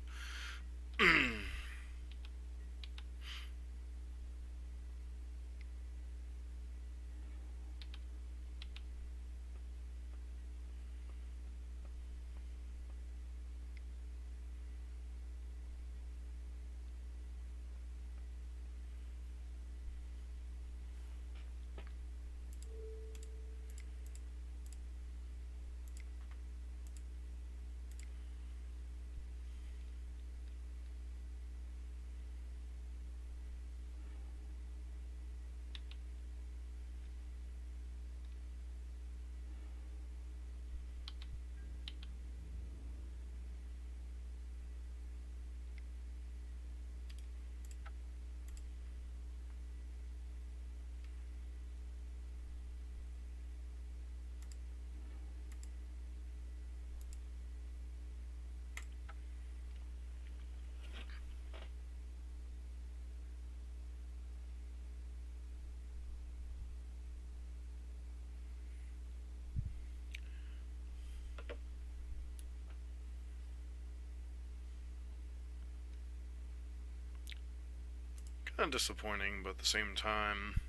kind of disappointing, but at the same time,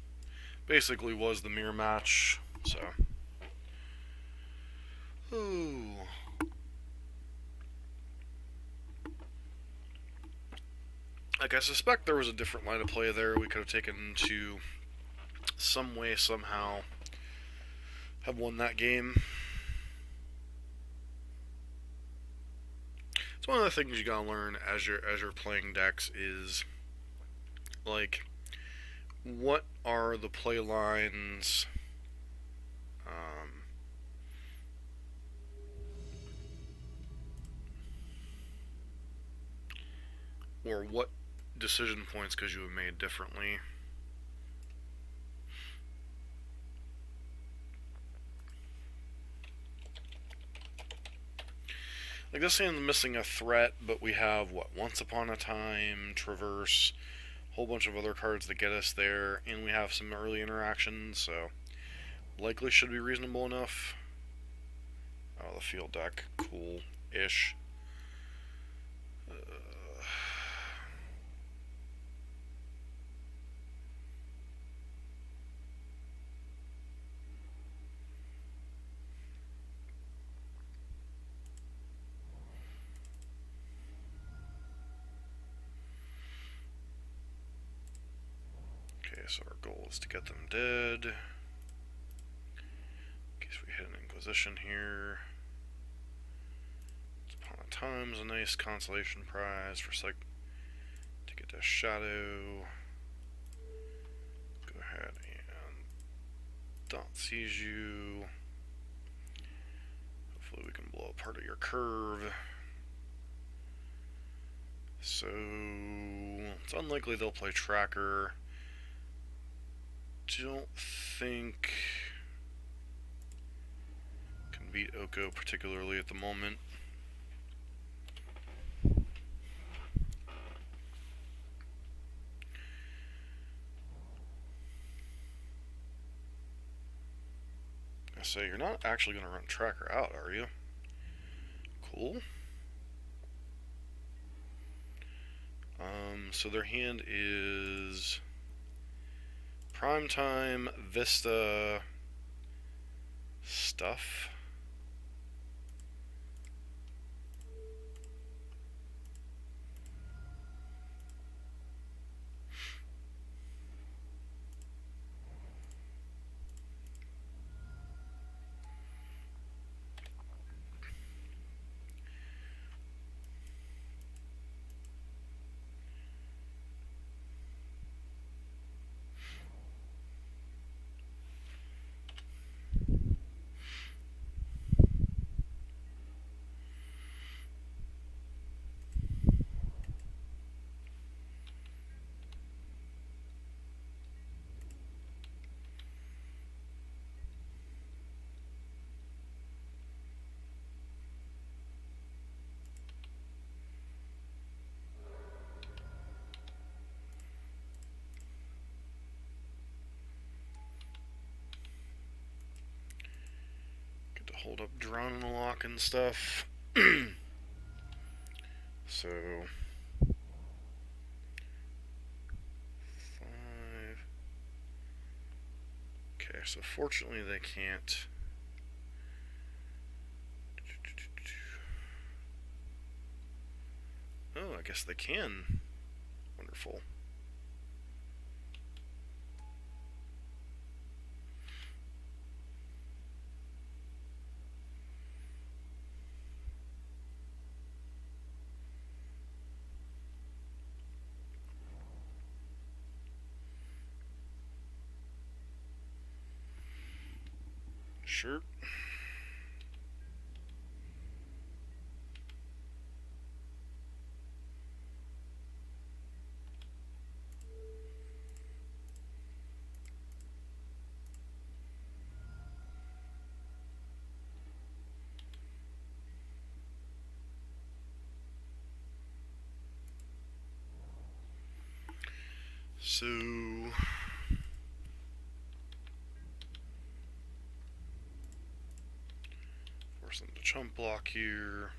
basically was the mirror match. So, ooh. Like, I suspect there was a different line of play there we could have taken to some way, somehow, have won that game. It's one of the things you gotta learn as you're playing decks is, like, what are the play lines, or what decision points could you have made differently. Like, this hand's missing a threat, but we have, what, Once Upon a Time, Traverse, a whole bunch of other cards that get us there, and we have some early interactions, so likely should be reasonable enough. Oh, the field deck, cool-ish. Okay, so our goal is to get them dead. In case we hit an Inquisition here. Once Upon a Time's a nice consolation prize for like to get a shadow. Go ahead and Dot Seize you. Hopefully we can blow up part of your curve. So it's unlikely they'll play Tracker. Don't think can beat Oko particularly at the moment. I say you're not actually going to run Tracker out, are you? Cool. So their hand is Primetime, Vista, Stuff. Hold up Drown in the Lock and stuff. So 5. Okay, so fortunately they can't. Oh, I guess they can. Wonderful. Sure. So force them to chump block here.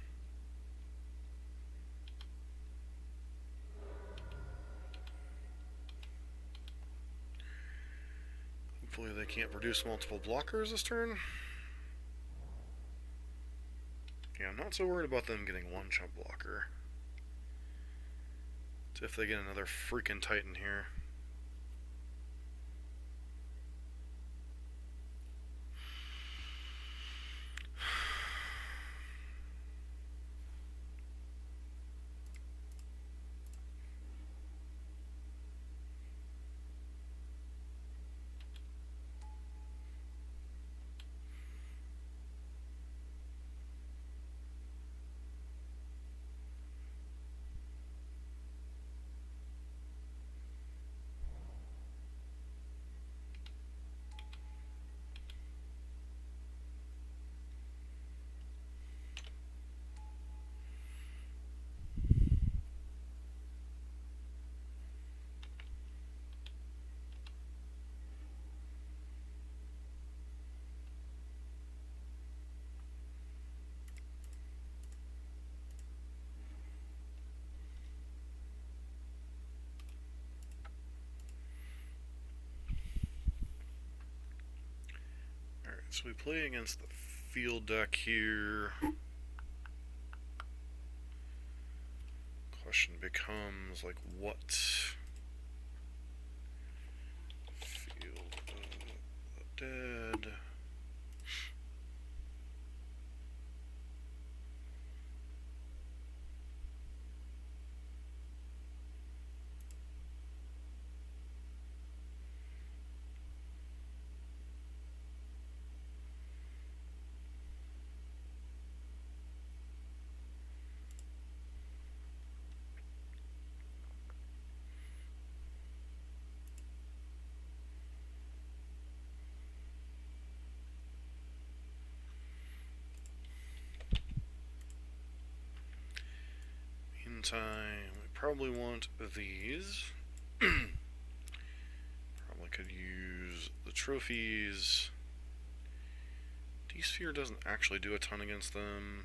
Hopefully they can't produce multiple blockers this turn. Yeah, I'm not so worried about them getting one chump blocker. It's if they get another freaking Titan here. Alright, so we play against the field deck here. Question becomes, like, what field of the dead? Meantime, we probably want these. Probably could use the trophies. D-Sphere doesn't actually do a ton against them.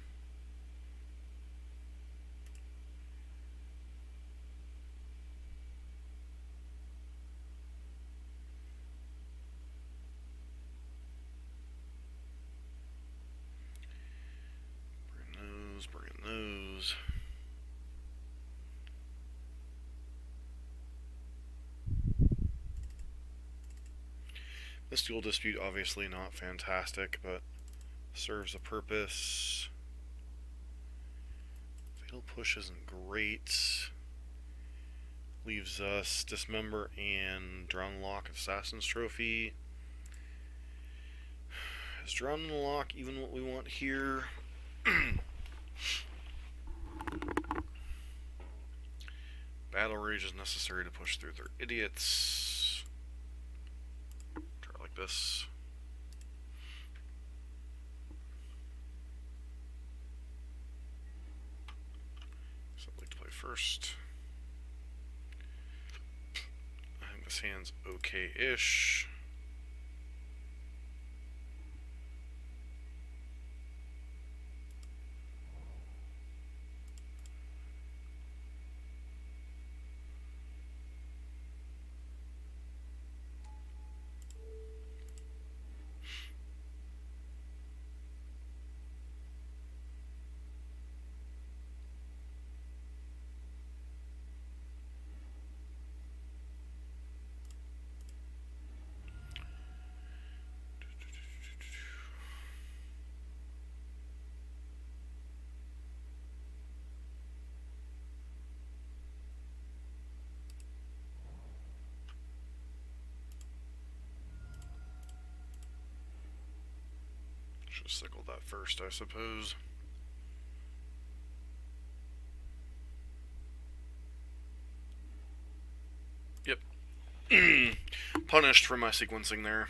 Bring those. This dual dispute obviously not fantastic, but serves a purpose. Fatal push isn't great. Leaves us Dismember and Drown Lock Assassin's Trophy. Is Drown Lock even what we want here? Battle Rage is necessary to push through their idiots. Try like this. So I'd like to play first. I think this hand's okay-ish. Should sickle that first, I suppose. Yep. Punished for my sequencing there.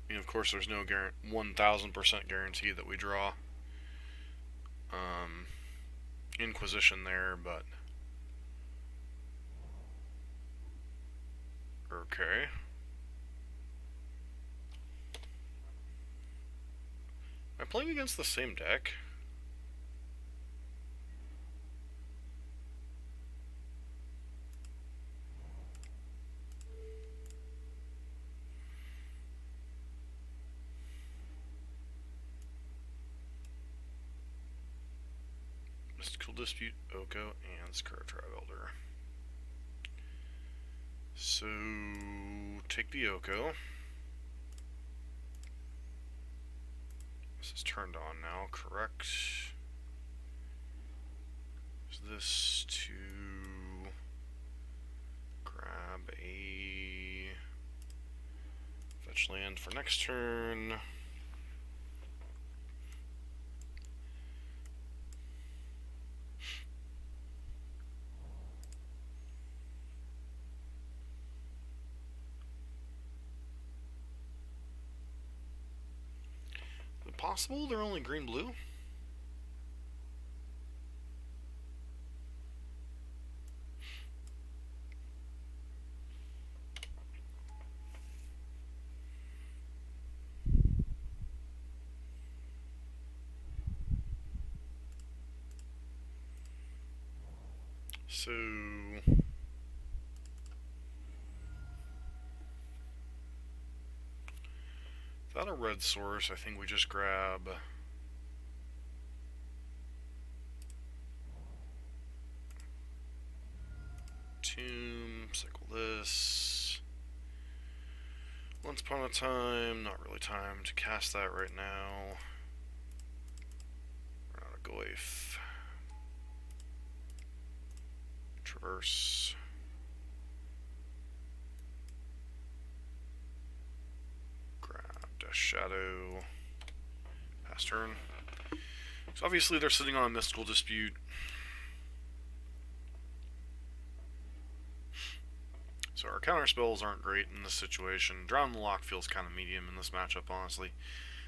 I mean, of course, there's no 1000% guarantee that we draw Inquisition there, but okay. Am I playing against the same deck? Mystical Dispute, Oko, and Scar Tribe Elder. So, take the Oko. This is turned on now, correct? Is this to grab a fetch land for next turn? Is it possible they're only green-blue? So, without a red source, I think we just grab Tomb, cycle this. Once upon a time, not really time to cast that right now. We're out of Goif. Traverse. Grabbed a Shadow. Pass turn. So obviously they're sitting on a Mystical Dispute. So our counter spells aren't great in this situation. Drown the Lock feels kind of medium in this matchup, honestly.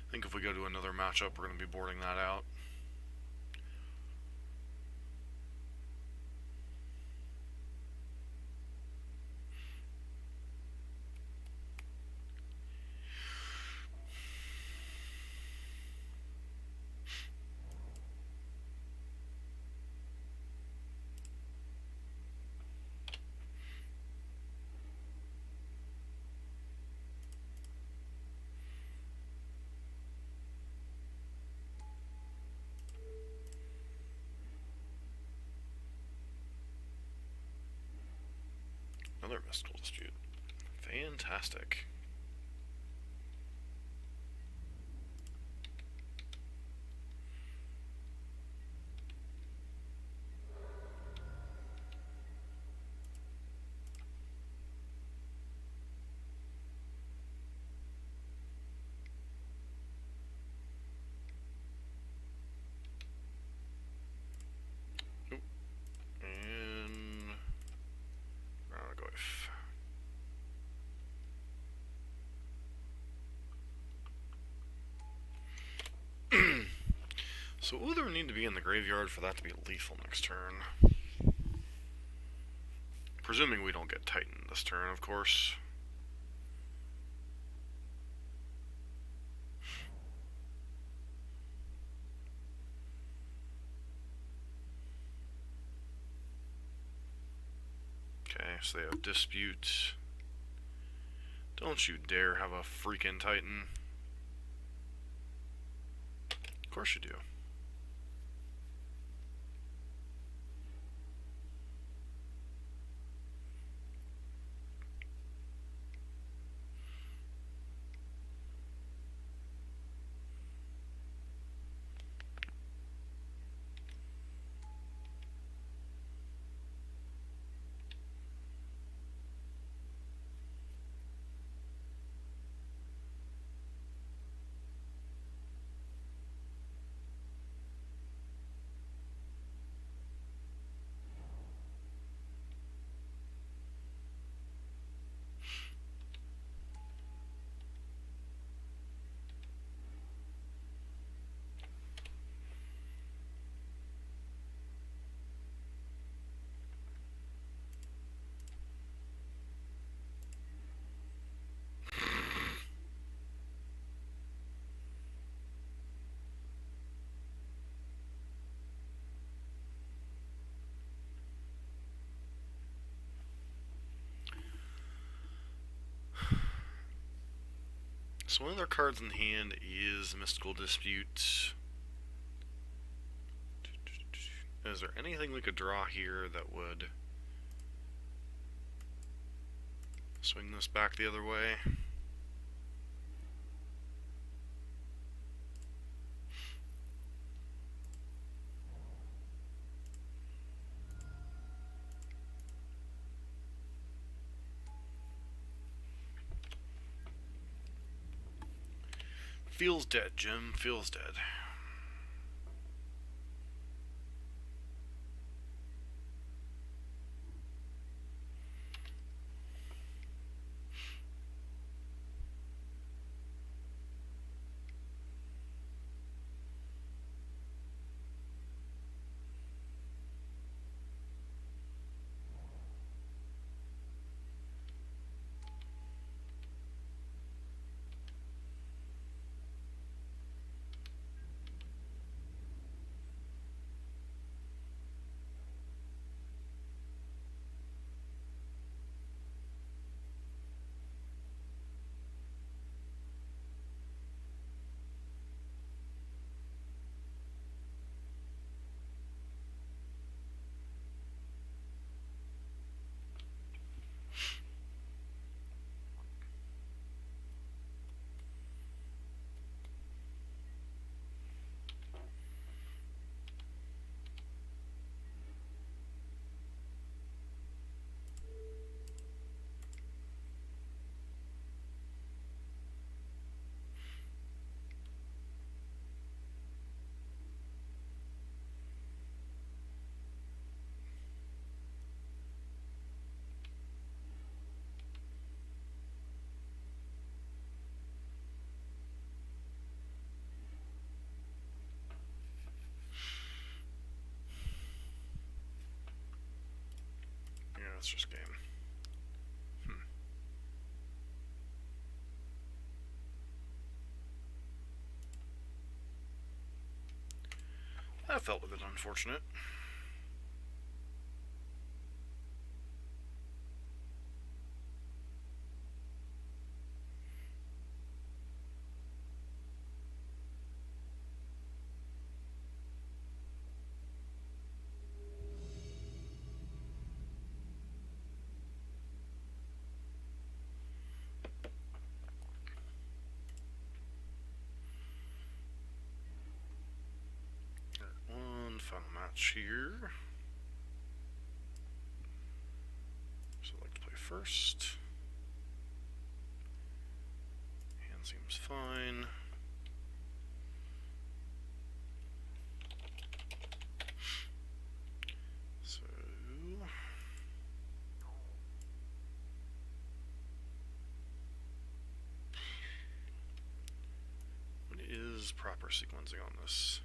I think if we go to another matchup, we're going to be boarding that out. Another Mystical Dispute. Fantastic. And round of Goif. So will there need to be in the graveyard for that to be lethal next turn? Presuming we don't get Titan this turn, of course. Okay, so they have Dispute. Don't you dare have a freaking Titan. Of course you do. So one of their cards in hand is Mystical Dispute. Is there anything we could draw here that would swing this back the other way? Feels dead, Jim. Feels dead. Yeah, it's just game. That felt a bit unfortunate. One final match here. So I'd like to play first. Hand seems fine. So what is proper sequencing on this?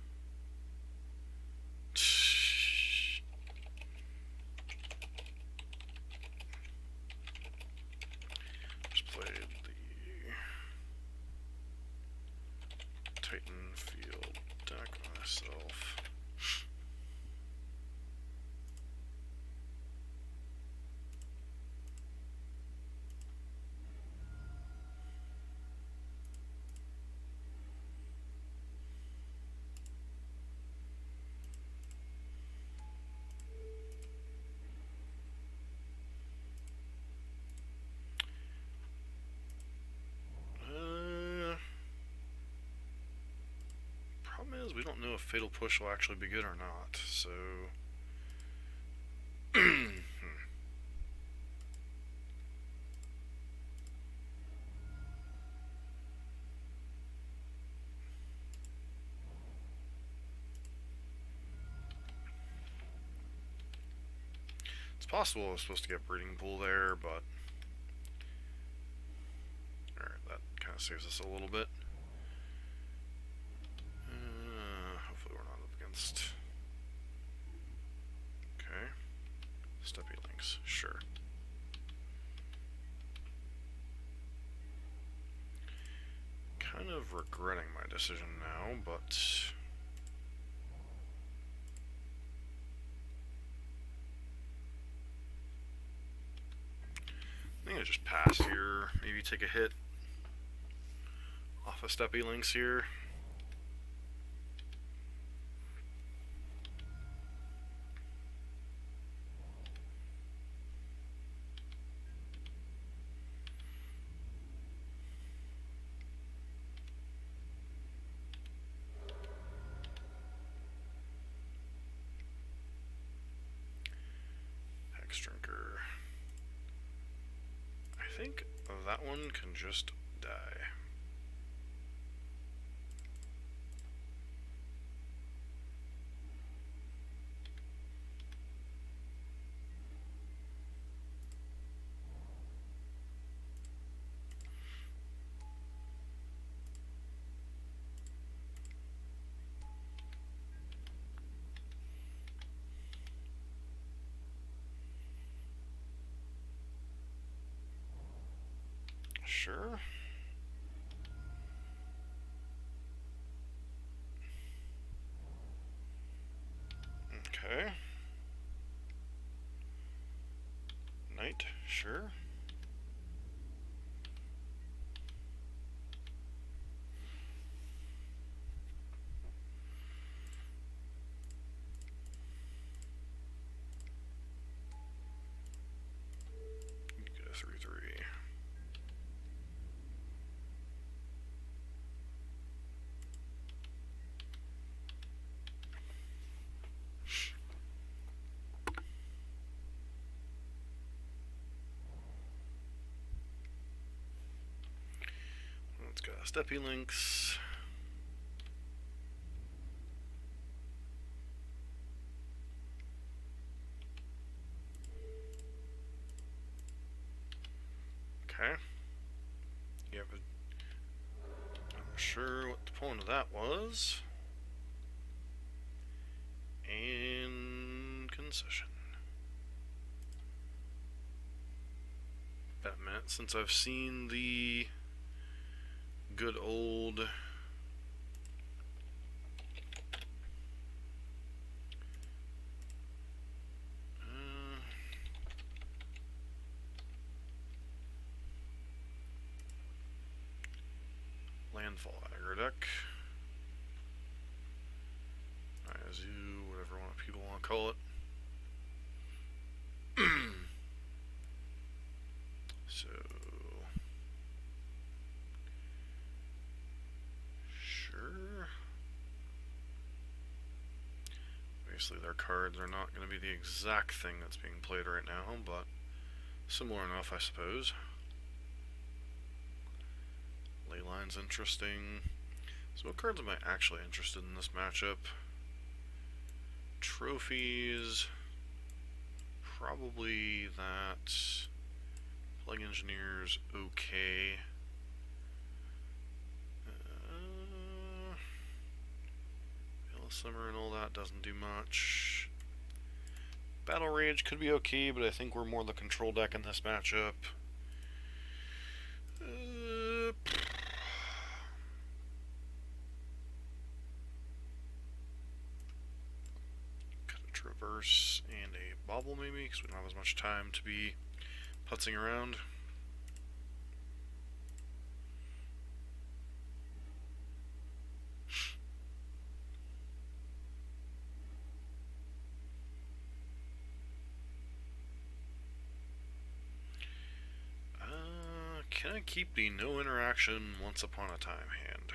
Just played the Titan Field deck myself. Problem is, we don't know if Fatal Push will actually be good or not, so... It's possible I was supposed to get Breeding Pool there, but... Alright, that kind of saves us a little bit. Hopefully we're not up against... Okay. Steppy Links, sure. Kind of regretting my decision now, but... I think I just pass here, maybe take a hit off of Steppy Links here. Next drinker. I think that one can just die. Sure. Okay. Knight, sure. Get a 3/3. Let's go Steppy Links. Okay. Yeah, but I'm not sure what the point of that was. And concession. Been a minute since I've seen the good old landfall aggro deck. Zoo, whatever people want to call it. So, sure. Obviously their cards are not going to be the exact thing that's being played right now, but similar enough, I suppose. Leyline's interesting. So what cards am I actually interested in this matchup? Trophies. Probably that. Plague Engineer's okay. Summer and all that doesn't do much. Battle Rage could be okay, but I think we're more the control deck in this matchup. Cut a Traverse and a Bobble maybe, because we don't have as much time to be putzing around. Can I keep the no interaction once upon a time hand?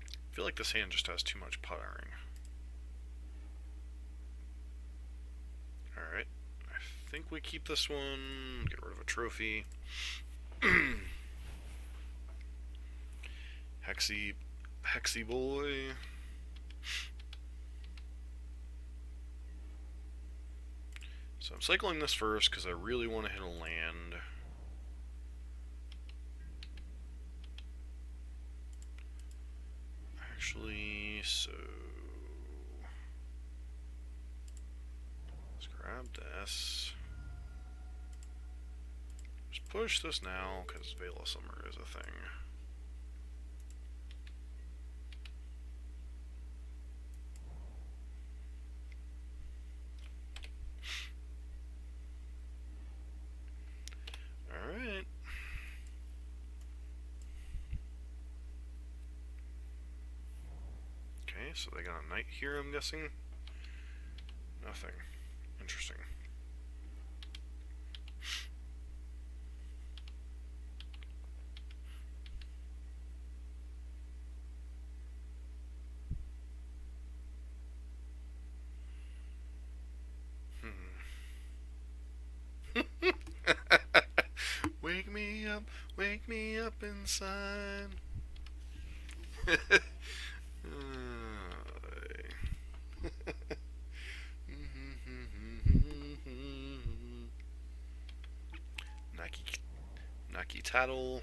I feel like this hand just has too much puttering. Alright, I think we keep this one, get rid of a trophy. Hexy boy. So I'm cycling this first because I really want to hit a land. Actually, so let's grab this. Just push this now because Veil of Summer is a thing. Alright. Okay, so they got a knight here, I'm guessing. Nothing. Interesting. wake me up inside. Nike, Nike Tattle.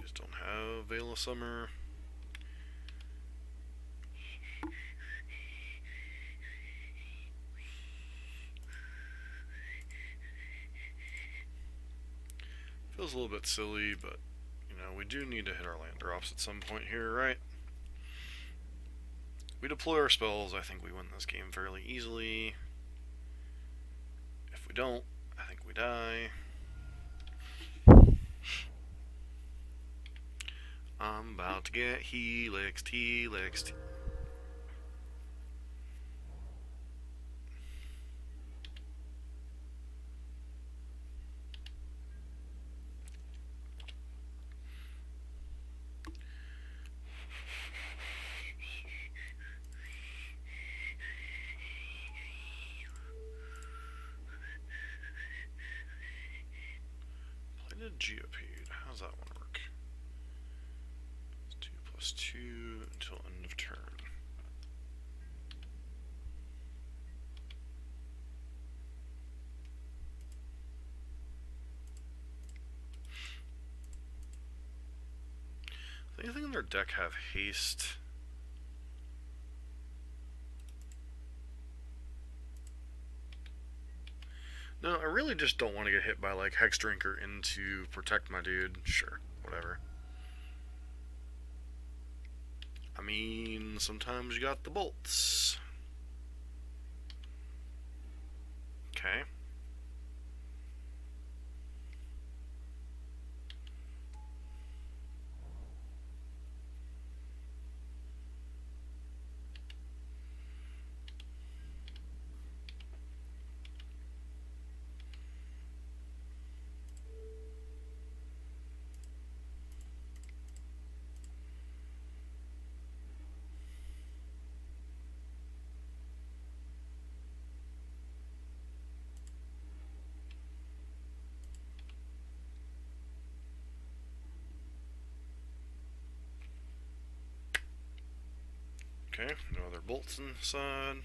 Just don't have Veil of Summer. Feels a little bit silly, but you know, we do need to hit our land drops at some point here, right? We deploy our spells, I think we win this game fairly easily. If we don't, I think we die. I'm about to get helixed. Plated Geopede. How's that one work? It's 2+2 until end of turn. Does anything in their deck have haste? No, I really just don't want to get hit by like Hex Drinker into protect my dude. Sure, whatever. I mean, sometimes you got the bolts. Okay. Okay, no other bolts inside.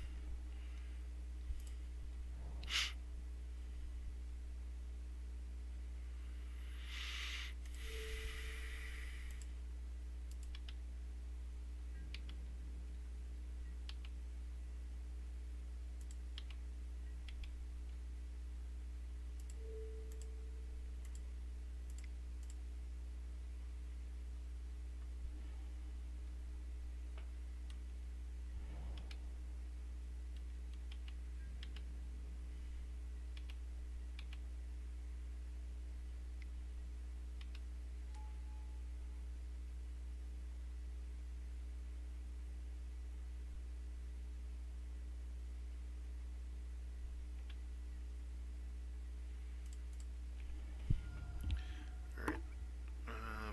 Alright.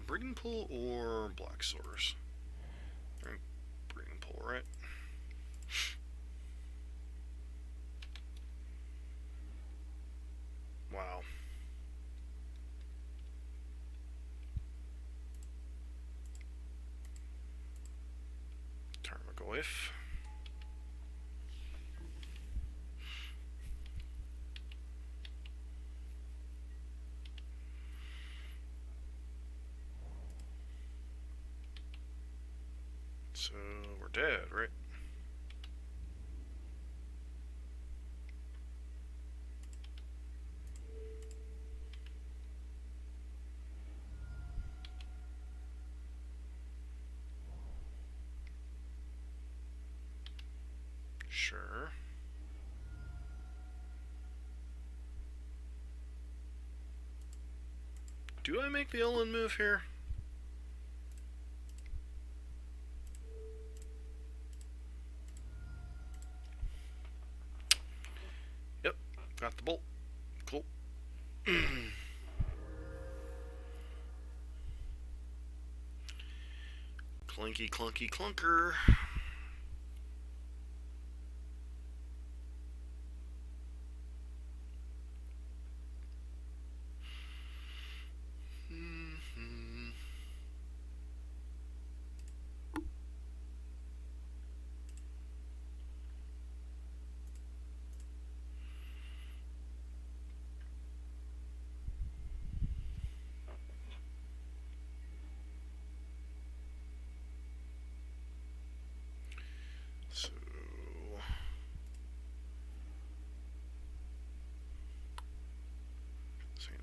Breeding Pool or Black Source? Breeding Pool, right? Wow. Tarmogoyf. So we're dead, right? Sure. Do I make the Ellen move here? Yep, got the bolt. Cool. Clinky clunky clunker.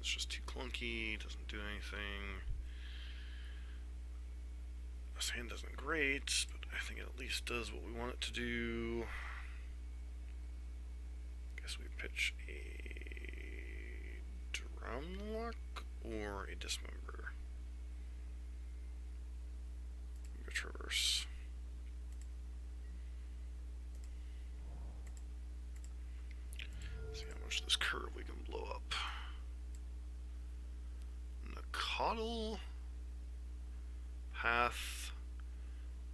It's just too clunky, doesn't do anything. This hand isn't great, but I think it at least does what we want it to do. Guess we pitch a drum lock or a dismember. Go traverse. See how much of this curve we can blow up. Coddle, Path,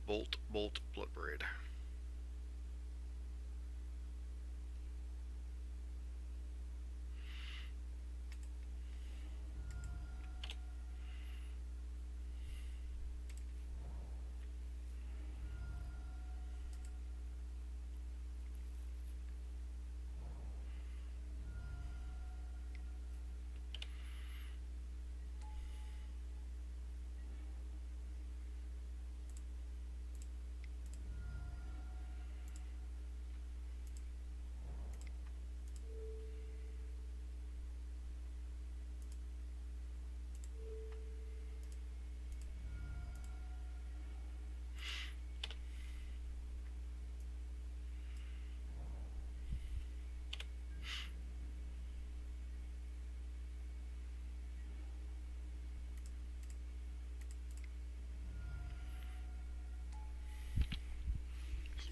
Bolt, Bloodbraid.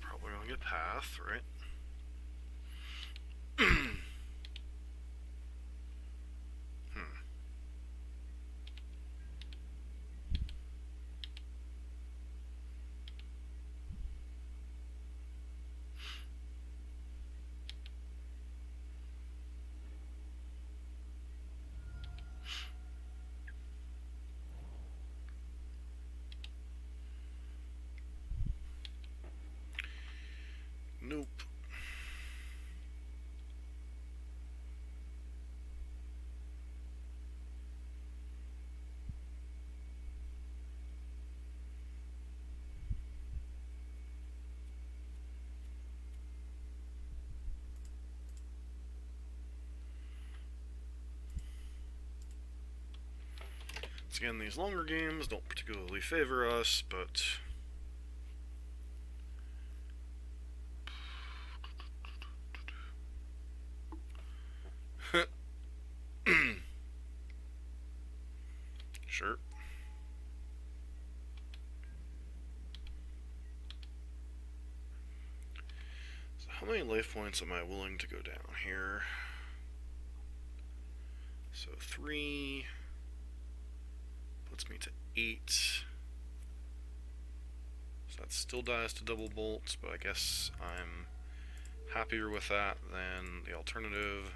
Probably gonna get Path, right? Nope. So again, these longer games don't particularly favor us, but sure. So how many life points am I willing to go down here? So 3 puts me to 8. So that still dies to double bolts, but I guess I'm happier with that than the alternative.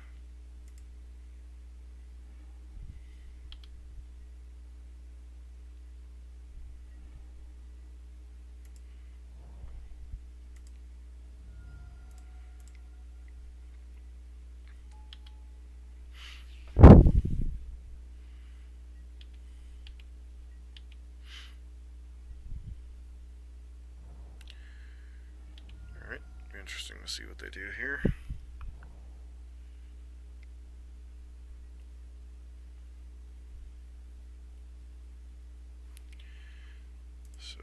Alright, be interesting to see what they do here. So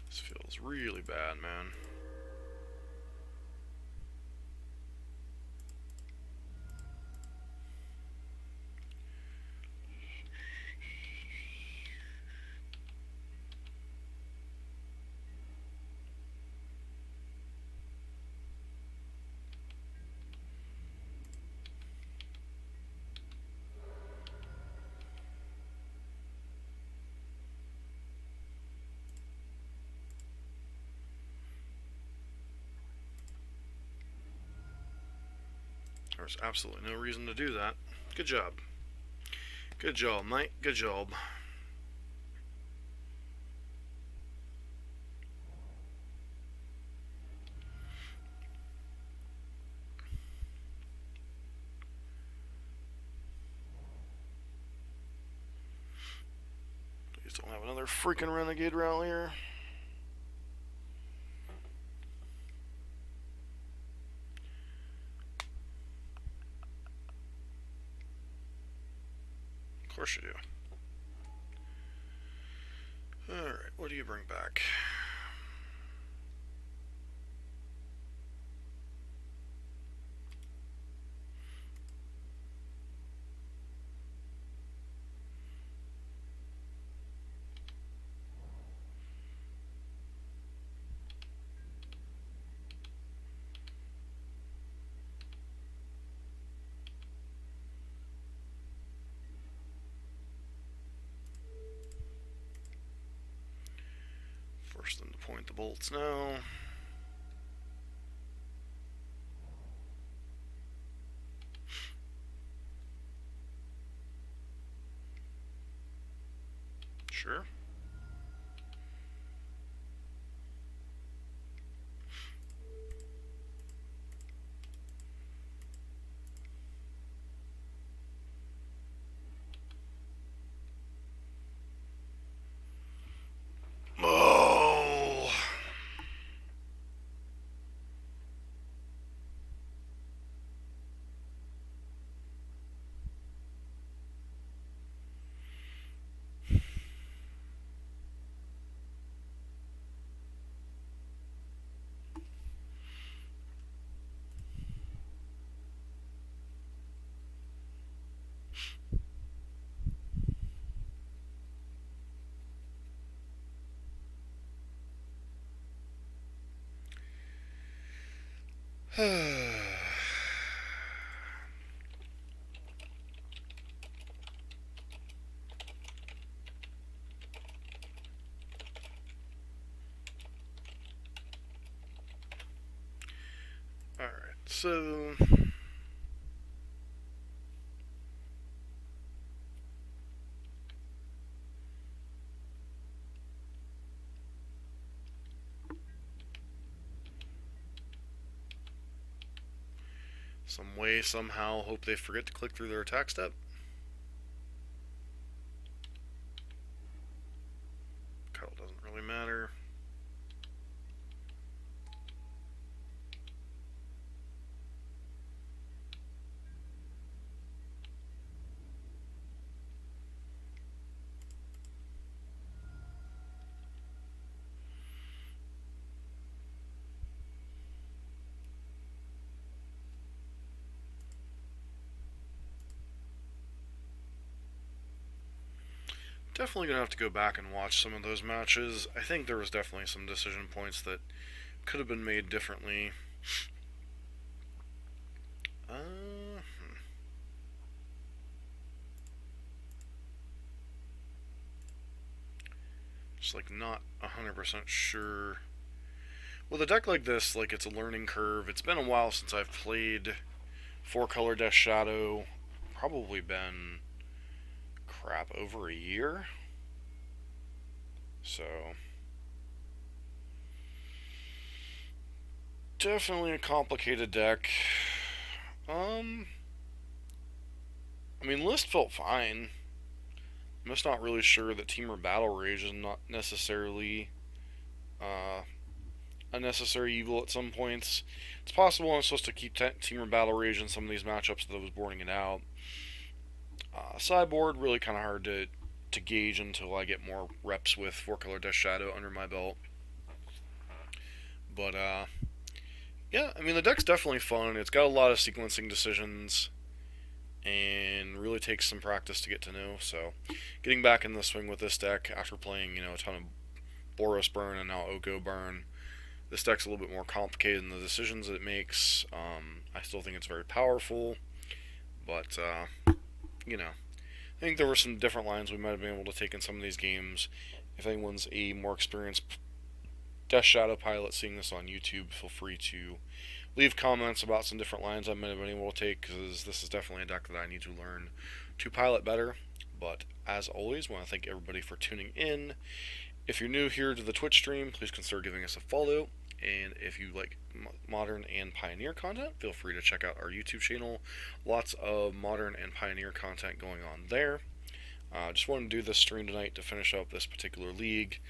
this feels really bad, man. There's absolutely no reason to do that. Good job. Good job, mate. Good job. Please don't have another freaking renegade route here. Of course you do. Alright, what do you bring back? Force them to point the bolts now. Sure. Oh. Alright, so some way, somehow, hope they forget to click through their attack step. Cuddle doesn't really matter. Definitely gonna have to go back and watch some of those matches. I think there was definitely some decision points that could have been made differently. Just like not 100% sure. With a deck like this, like it's a learning curve. It's been a while since I've played 4-color Death Shadow. Probably been, crap, over a year. So definitely a complicated deck. I mean, list felt fine. I'm just not really sure that Teamer Battle Rage is not necessarily a necessary evil at some points. It's possible I'm supposed to keep Teamer Battle Rage in some of these matchups that I was boarding it out. Sideboard, really kind of hard to gauge until I get more reps with 4-color Death Shadow under my belt. But, yeah, I mean, the deck's definitely fun. It's got a lot of sequencing decisions, and really takes some practice to get to know. So, getting back in the swing with this deck after playing, a ton of Boros Burn and now Oko Burn, this deck's a little bit more complicated in the decisions that it makes. I still think it's very powerful, but, I think there were some different lines we might have been able to take in some of these games. If anyone's a more experienced Death Shadow pilot seeing this on YouTube, feel free to leave comments about some different lines I might have been able to take, because this is definitely a deck that I need to learn to pilot better. But as always, I want to thank everybody for tuning in. If you're new here to the Twitch stream, please consider giving us a follow. And if you like modern and pioneer content, feel free to check out our YouTube channel. Lots of modern and pioneer content going on there. Just wanted to do this stream tonight to finish up this particular league.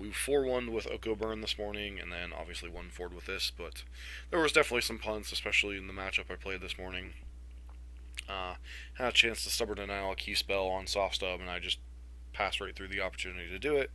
We 4-1 with Oko Burn this morning, and then obviously 1-4 with this, but there was definitely some punts, especially in the matchup I played this morning. Had a chance to stubborn denial a key spell on soft stub, and I just passed right through the opportunity to do it.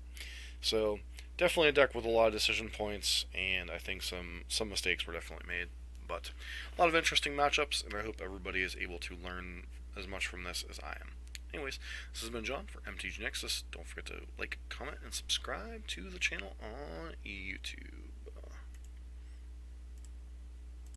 So definitely a deck with a lot of decision points, and I think some mistakes were definitely made. But a lot of interesting matchups, and I hope everybody is able to learn as much from this as I am. Anyways, this has been John for MTG Nexus. Don't forget to like, comment, and subscribe to the channel on YouTube.